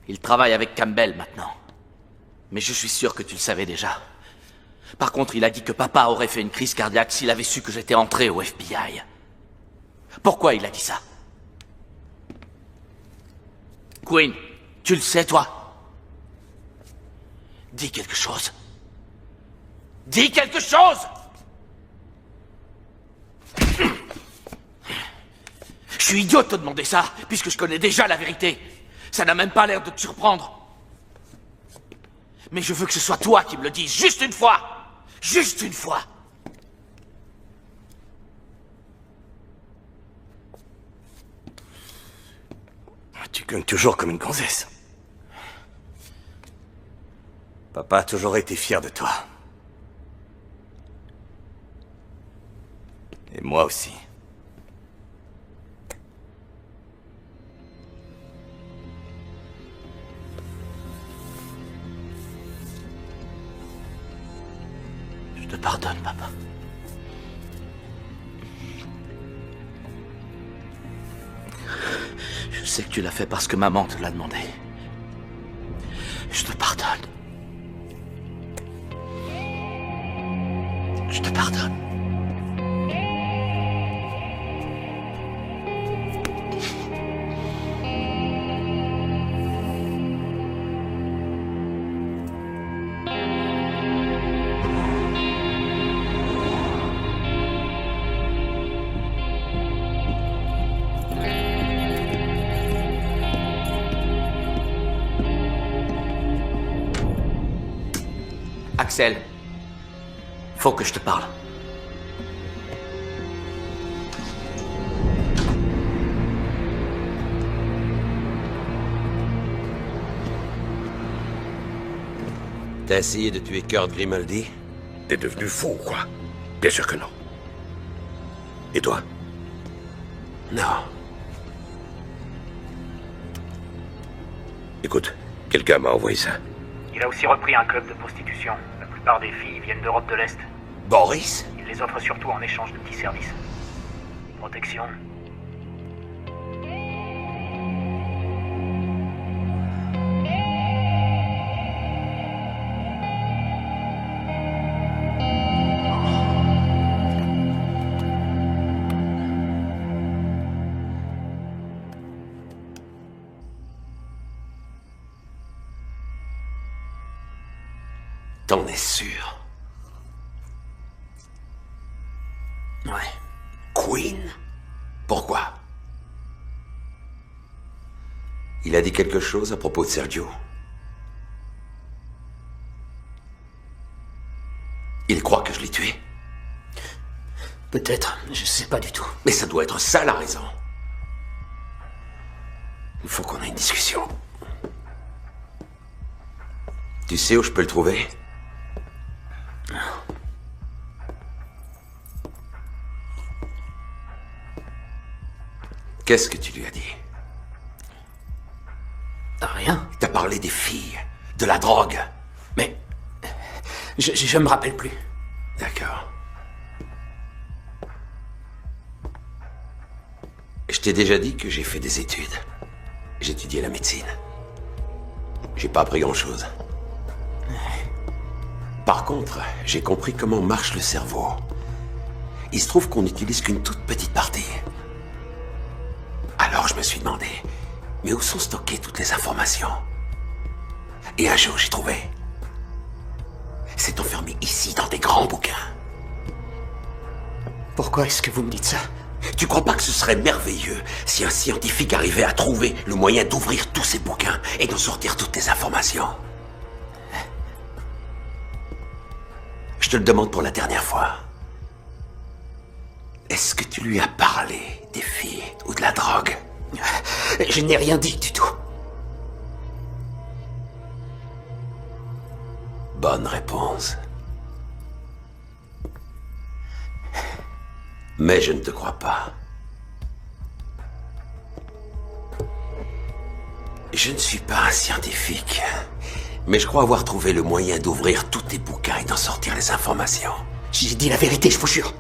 [SPEAKER 5] Il travaille avec Campbell maintenant. Mais je suis sûr que tu le savais déjà. Par contre, il a dit que papa aurait fait une crise cardiaque s'il avait su que j'étais entré au FBI. Pourquoi il a dit ça? Quinn, tu le sais, toi? Dis quelque chose. Dis quelque chose! Je suis idiot de te demander ça, puisque je connais déjà la vérité. Ça n'a même pas l'air de te surprendre. Mais je veux que ce soit toi qui me le dises, juste une fois! Juste une fois!
[SPEAKER 7] Tu cognes toujours comme une gonzesse. Papa a toujours été fier de toi. Et moi aussi.
[SPEAKER 5] Je te pardonne, papa. Je sais que tu l'as fait parce que maman te l'a demandé. Je te pardonne. Je te pardonne. Axel, faut que je te parle.
[SPEAKER 15] T'as essayé de tuer Kurt Grimaldi?
[SPEAKER 3] T'es devenu fou, quoi? Bien sûr que non. Et toi?
[SPEAKER 15] Non.
[SPEAKER 3] Écoute, quelqu'un m'a envoyé ça.
[SPEAKER 17] Il a aussi repris un club de prostitution. La plupart des filles viennent d'Europe de l'Est.
[SPEAKER 15] Boris?
[SPEAKER 17] Il les offre surtout en échange de petits services. Protection.
[SPEAKER 15] T'en es sûr?
[SPEAKER 5] Ouais.
[SPEAKER 15] Quinn? Pourquoi? Il a dit quelque chose à propos de Sergio. Il croit que je l'ai tué?
[SPEAKER 8] Peut-être, je sais pas du tout.
[SPEAKER 15] Mais ça doit être ça la raison. Il faut qu'on ait une discussion. Tu sais où je peux le trouver? Qu'est-ce que tu lui as dit?
[SPEAKER 8] Rien.
[SPEAKER 15] T'as parlé des filles, de la drogue.
[SPEAKER 8] Mais... Je me rappelle plus.
[SPEAKER 15] D'accord. Je t'ai déjà dit que j'ai fait des études. J'ai étudié la médecine. J'ai pas appris grand-chose. Par contre, j'ai compris comment marche le cerveau. Il se trouve qu'on n'utilise qu'une toute petite partie. Alors je me suis demandé, mais où sont stockées toutes les informations? Et un jour, j'ai trouvé. C'est enfermé ici, dans des grands bouquins.
[SPEAKER 8] Pourquoi est-ce que vous me dites ça?
[SPEAKER 15] Tu crois pas que ce serait merveilleux si un scientifique arrivait à trouver le moyen d'ouvrir tous ces bouquins et d'en sortir toutes les informations? Je te le demande pour la dernière fois. Est-ce que tu lui as parlé des filles ou de la drogue?
[SPEAKER 8] Je n'ai rien dit du tout.
[SPEAKER 15] Bonne réponse. Mais je ne te crois pas. Je ne suis pas un scientifique, mais je crois avoir trouvé le moyen d'ouvrir tous tes bouquins et d'en sortir les informations.
[SPEAKER 8] J'ai dit la vérité, je vous jure.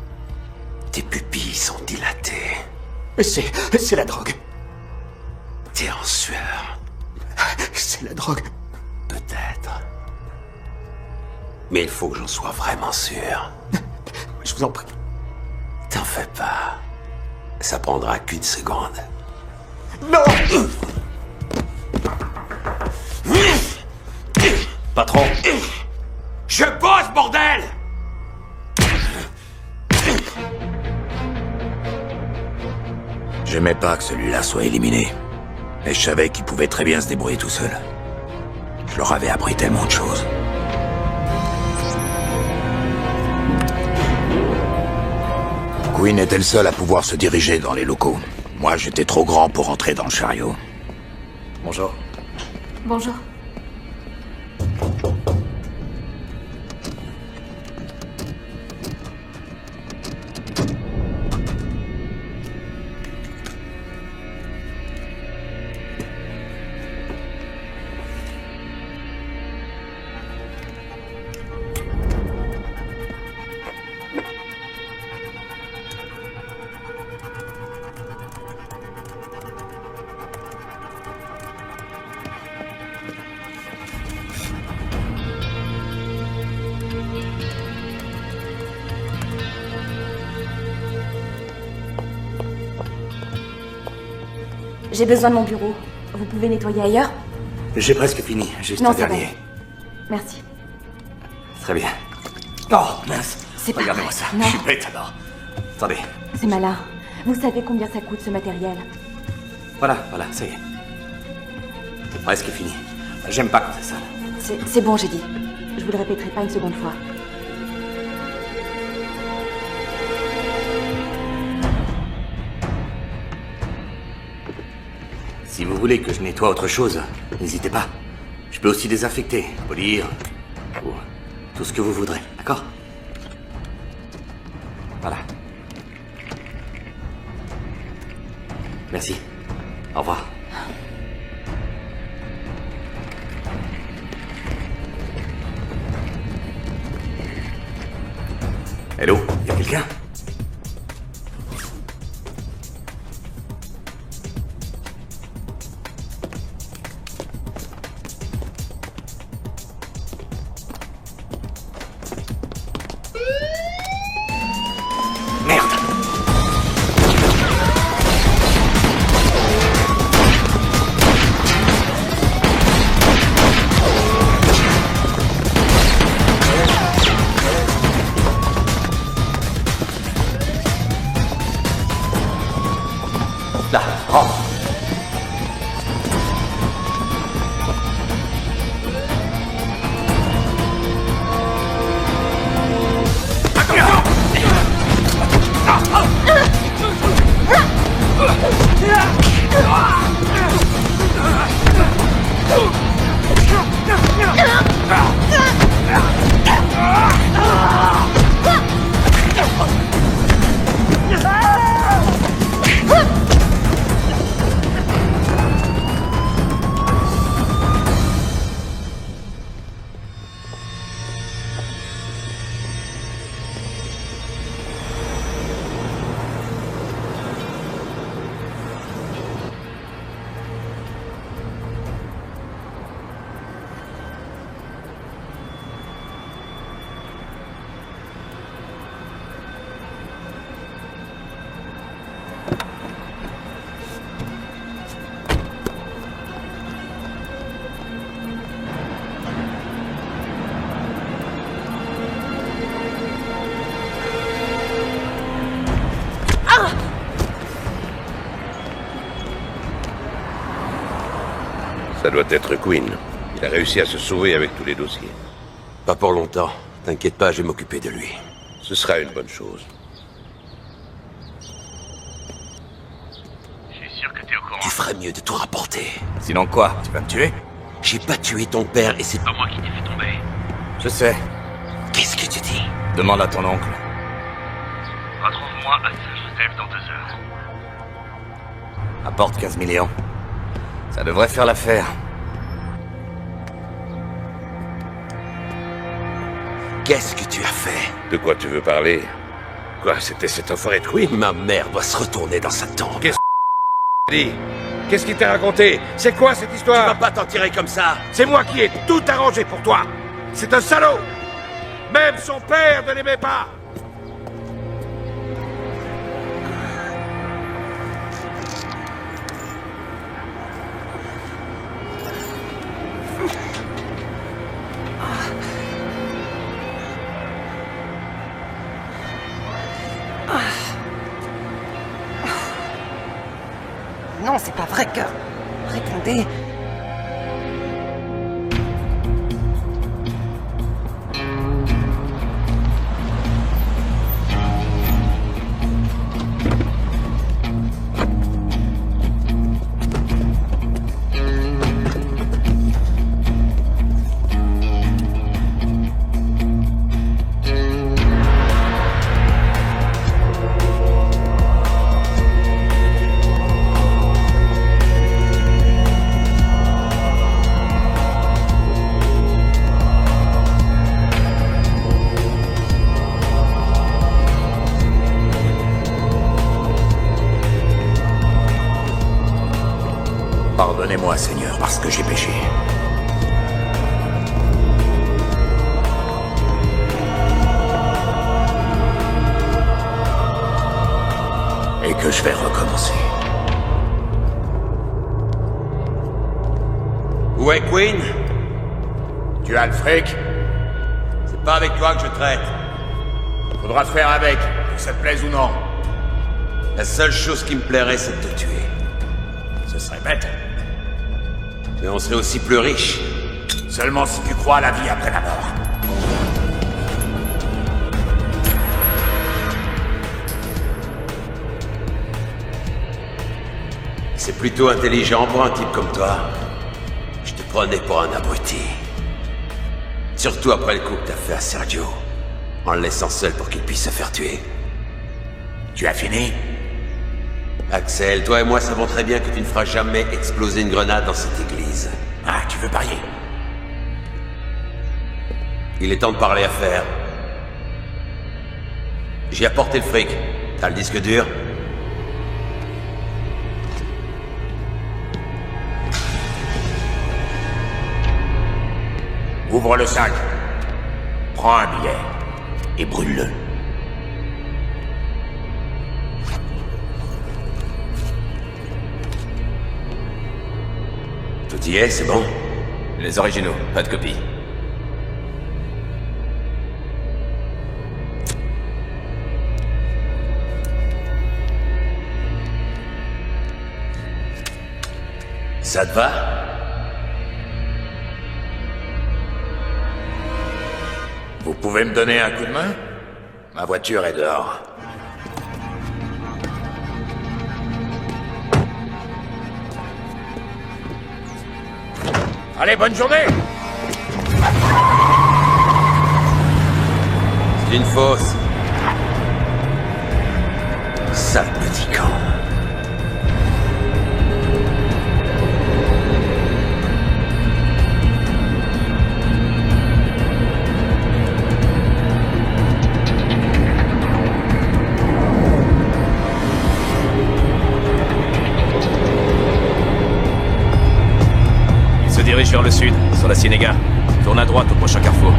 [SPEAKER 15] Tes pupilles sont dilatées.
[SPEAKER 8] C'est la drogue.
[SPEAKER 15] T'es en sueur.
[SPEAKER 8] C'est la drogue.
[SPEAKER 15] Peut-être. Mais il faut que j'en sois vraiment sûr.
[SPEAKER 8] Je vous en prie.
[SPEAKER 15] T'en fais pas. Ça prendra qu'une seconde.
[SPEAKER 8] Non!
[SPEAKER 15] Patron.
[SPEAKER 12] Je bosse, bordel!
[SPEAKER 1] J'aimais pas que celui-là soit éliminé. Mais je savais qu'il pouvait très bien se débrouiller tout seul. Je leur avais appris tellement de choses. Quinn était le seul à pouvoir se diriger dans les locaux. Moi, j'étais trop grand pour entrer dans le chariot.
[SPEAKER 10] Bonjour.
[SPEAKER 2] Bonjour. J'ai besoin de mon bureau. Vous pouvez nettoyer ailleurs?
[SPEAKER 7] J'ai presque fini, juste
[SPEAKER 2] Non,
[SPEAKER 7] un
[SPEAKER 2] c'est
[SPEAKER 7] dernier.
[SPEAKER 2] bon. Merci.
[SPEAKER 7] Très bien. Oh, mince.
[SPEAKER 2] C'est pas
[SPEAKER 7] Regardez-moi
[SPEAKER 2] vrai.
[SPEAKER 7] ça.
[SPEAKER 2] Non.
[SPEAKER 7] Je suis bête alors. Attendez.
[SPEAKER 2] C'est malin. Vous savez combien ça coûte ce matériel?
[SPEAKER 7] Voilà, ça y est. C'est presque fini. J'aime pas quand c'est sale.
[SPEAKER 2] C'est bon, j'ai dit. Je vous le répéterai pas une seconde fois.
[SPEAKER 7] Si vous voulez que je nettoie autre chose, n'hésitez pas. Je peux aussi désinfecter, polir, ou tout ce que vous voudrez, d'accord? Voilà. Merci. Au revoir. Hello, y a quelqu'un?
[SPEAKER 3] Ça doit être Quinn. Il a réussi à se sauver avec tous les dossiers.
[SPEAKER 15] Pas pour longtemps. T'inquiète pas, je vais m'occuper de lui.
[SPEAKER 3] Ce sera une bonne chose.
[SPEAKER 16] Je suis sûr que t'es au courant.
[SPEAKER 15] Tu ferais mieux de tout rapporter.
[SPEAKER 7] Sinon quoi? Tu vas me tuer?
[SPEAKER 15] J'ai pas tué ton père et c'est
[SPEAKER 16] pas moi qui t'ai fait tomber.
[SPEAKER 7] Je sais.
[SPEAKER 15] Qu'est-ce que tu dis?
[SPEAKER 7] Demande à ton oncle.
[SPEAKER 16] Retrouve-moi à Saint-Joseph dans 2 heures.
[SPEAKER 7] Apporte 15 millions. Ça devrait faire l'affaire.
[SPEAKER 15] Qu'est-ce que tu as fait?
[SPEAKER 3] De quoi tu veux parler? Quoi, c'était cet enfoiré de Quinn?
[SPEAKER 15] Ma mère doit se retourner dans sa tombe.
[SPEAKER 3] Qu'est-ce que dit? Qu'est-ce qu'il t'a raconté? C'est quoi cette histoire?
[SPEAKER 15] Tu vas pas t'en tirer comme ça.
[SPEAKER 3] C'est moi qui ai tout arrangé pour toi. C'est un salaud. Même son père ne l'aimait pas.
[SPEAKER 11] Non, c'est pas vrai que... Répondez...
[SPEAKER 1] Pardonnez-moi, Seigneur, parce que j'ai péché. Et que je vais recommencer.
[SPEAKER 15] Où est Quinn?
[SPEAKER 1] Tu as le fric?
[SPEAKER 15] C'est pas avec toi que je traite.
[SPEAKER 1] Faudra te faire avec, que ça te plaise ou non.
[SPEAKER 15] La seule chose qui me plairait, c'est de te tuer.
[SPEAKER 1] Ce serait bête.
[SPEAKER 15] Mais on serait aussi plus riche.
[SPEAKER 1] Seulement si tu crois à la vie après la mort.
[SPEAKER 15] C'est plutôt intelligent pour un type comme toi. Je te prenais pour un abruti. Surtout après le coup que t'as fait à Sergio. En le laissant seul pour qu'il puisse se faire tuer.
[SPEAKER 1] Tu as fini?
[SPEAKER 15] Axel, toi et moi savons très bien que tu ne feras jamais exploser une grenade dans cette église.
[SPEAKER 1] Ah, tu veux parier?
[SPEAKER 15] Il est temps de parler affaires. J'ai apporté le fric. T'as le disque dur?
[SPEAKER 1] Ouvre le sac. Prends un billet. Et brûle-le.
[SPEAKER 15] Tout y est, c'est bon?
[SPEAKER 10] Les originaux, pas de copie.
[SPEAKER 1] Ça te va? Vous pouvez me donner un coup de main? Ma voiture est dehors. Allez, bonne journée!
[SPEAKER 15] C'est une fausse. Sale petit camp.
[SPEAKER 10] Il se dirige vers le sud, sur la Ciénéga. Tourne à droite au prochain carrefour.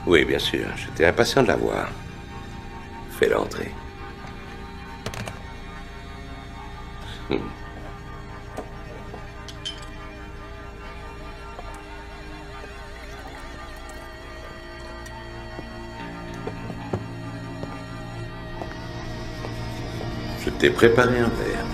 [SPEAKER 3] Oui, bien sûr. J'étais impatient de la voir. Fais-la entrer. Je t'ai préparé un verre.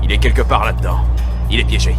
[SPEAKER 10] Il est quelque part là-dedans. Il est piégé.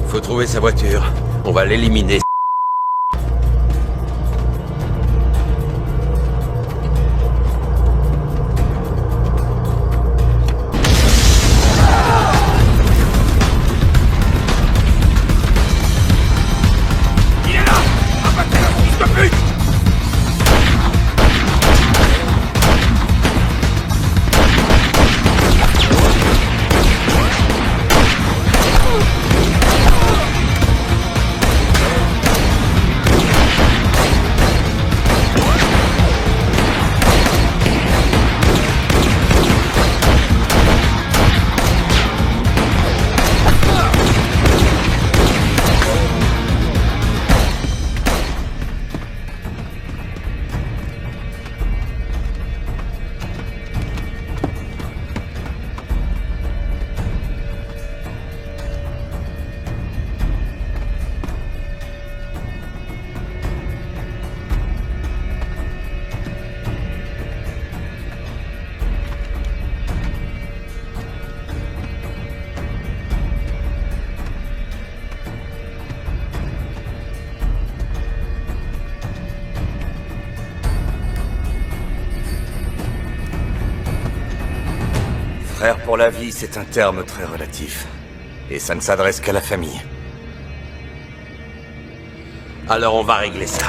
[SPEAKER 9] Faut trouver sa voiture. On va l'éliminer.
[SPEAKER 12] Il est là! Abattez le fils de pute!
[SPEAKER 7] Frère pour la vie, c'est un terme très relatif. Et ça ne s'adresse qu'à la famille.
[SPEAKER 9] Alors on va régler ça.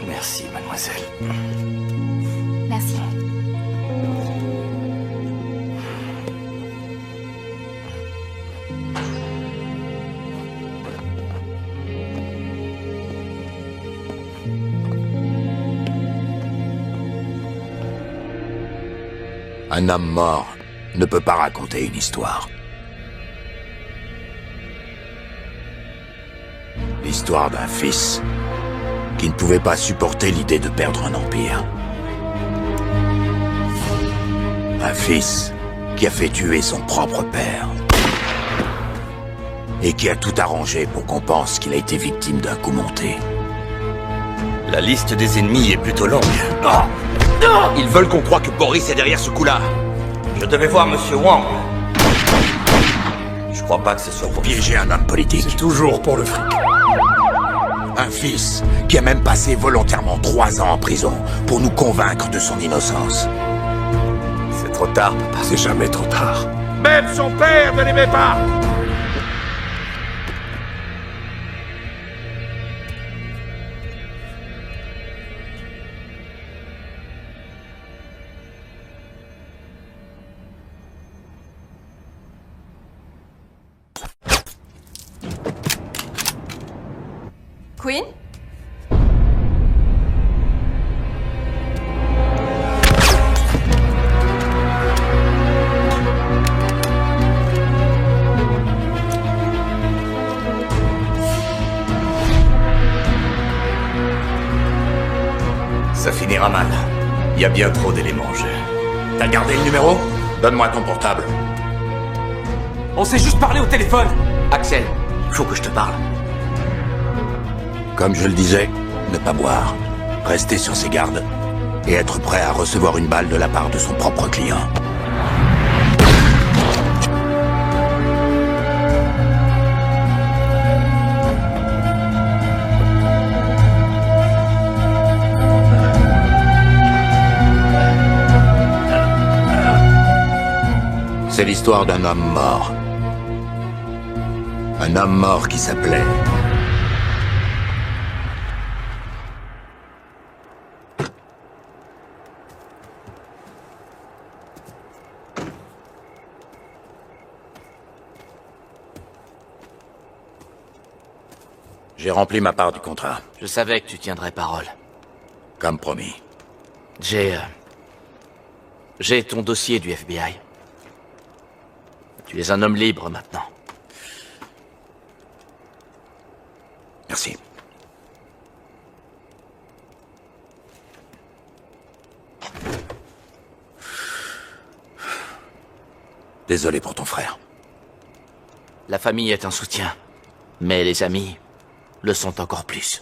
[SPEAKER 7] Merci, mademoiselle.
[SPEAKER 2] Merci.
[SPEAKER 1] Un homme mort ne peut pas raconter une histoire. L'histoire d'un fils qui ne pouvait pas supporter l'idée de perdre un empire. Un fils qui a fait tuer son propre père. Et qui a tout arrangé pour qu'on pense qu'il a été victime d'un coup monté.
[SPEAKER 7] La liste des ennemis est plutôt longue.
[SPEAKER 9] Ils veulent qu'on croie que Boris est derrière ce coup-là.
[SPEAKER 7] Je devais voir Monsieur Wang. Je crois pas que ce soit pour
[SPEAKER 1] piéger un homme politique.
[SPEAKER 4] C'est toujours pour le fric.
[SPEAKER 1] Un fils qui a même passé volontairement 3 ans en prison pour nous convaincre de son innocence.
[SPEAKER 7] C'est trop tard, papa.
[SPEAKER 4] C'est jamais trop tard.
[SPEAKER 12] Même son père ne l'aimait pas.
[SPEAKER 2] Queen?
[SPEAKER 7] Ça finira mal. Il y a bien trop d'éléments en jeu.
[SPEAKER 1] T'as gardé le numéro? Donne-moi ton portable.
[SPEAKER 10] On s'est juste parlé au téléphone.
[SPEAKER 5] Axel, faut que je te parle.
[SPEAKER 1] Comme je le disais, ne pas boire, rester sur ses gardes et être prêt à recevoir une balle de la part de son propre client. C'est l'histoire d'un homme mort. Un homme mort qui s'appelait... J'ai rempli ma part du contrat.
[SPEAKER 5] Je savais que tu tiendrais parole.
[SPEAKER 1] Comme promis.
[SPEAKER 5] J'ai ton dossier du FBI. Tu es un homme libre maintenant.
[SPEAKER 1] Merci. Désolé pour ton frère.
[SPEAKER 5] La famille est un soutien, mais les amis le sont encore plus.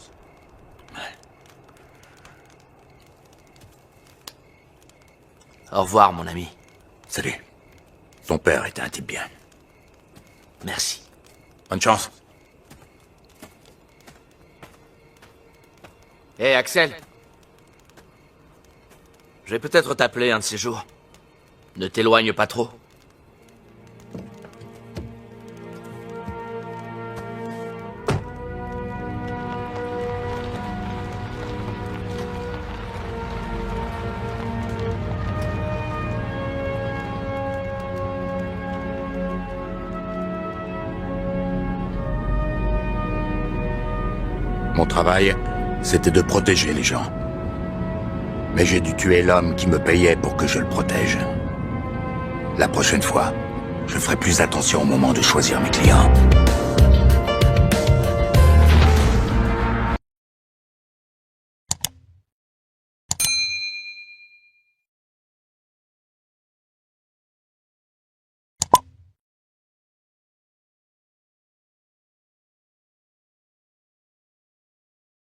[SPEAKER 5] Au revoir, mon ami.
[SPEAKER 1] Salut. Ton père était un type bien.
[SPEAKER 5] Merci.
[SPEAKER 1] Bonne chance.
[SPEAKER 5] Hé, Axel. Je vais peut-être t'appeler un de ces jours. Ne t'éloigne pas trop.
[SPEAKER 1] Mon travail, c'était de protéger les gens. Mais j'ai dû tuer l'homme qui me payait pour que je le protège. La prochaine fois, je ferai plus attention au moment de choisir mes clients.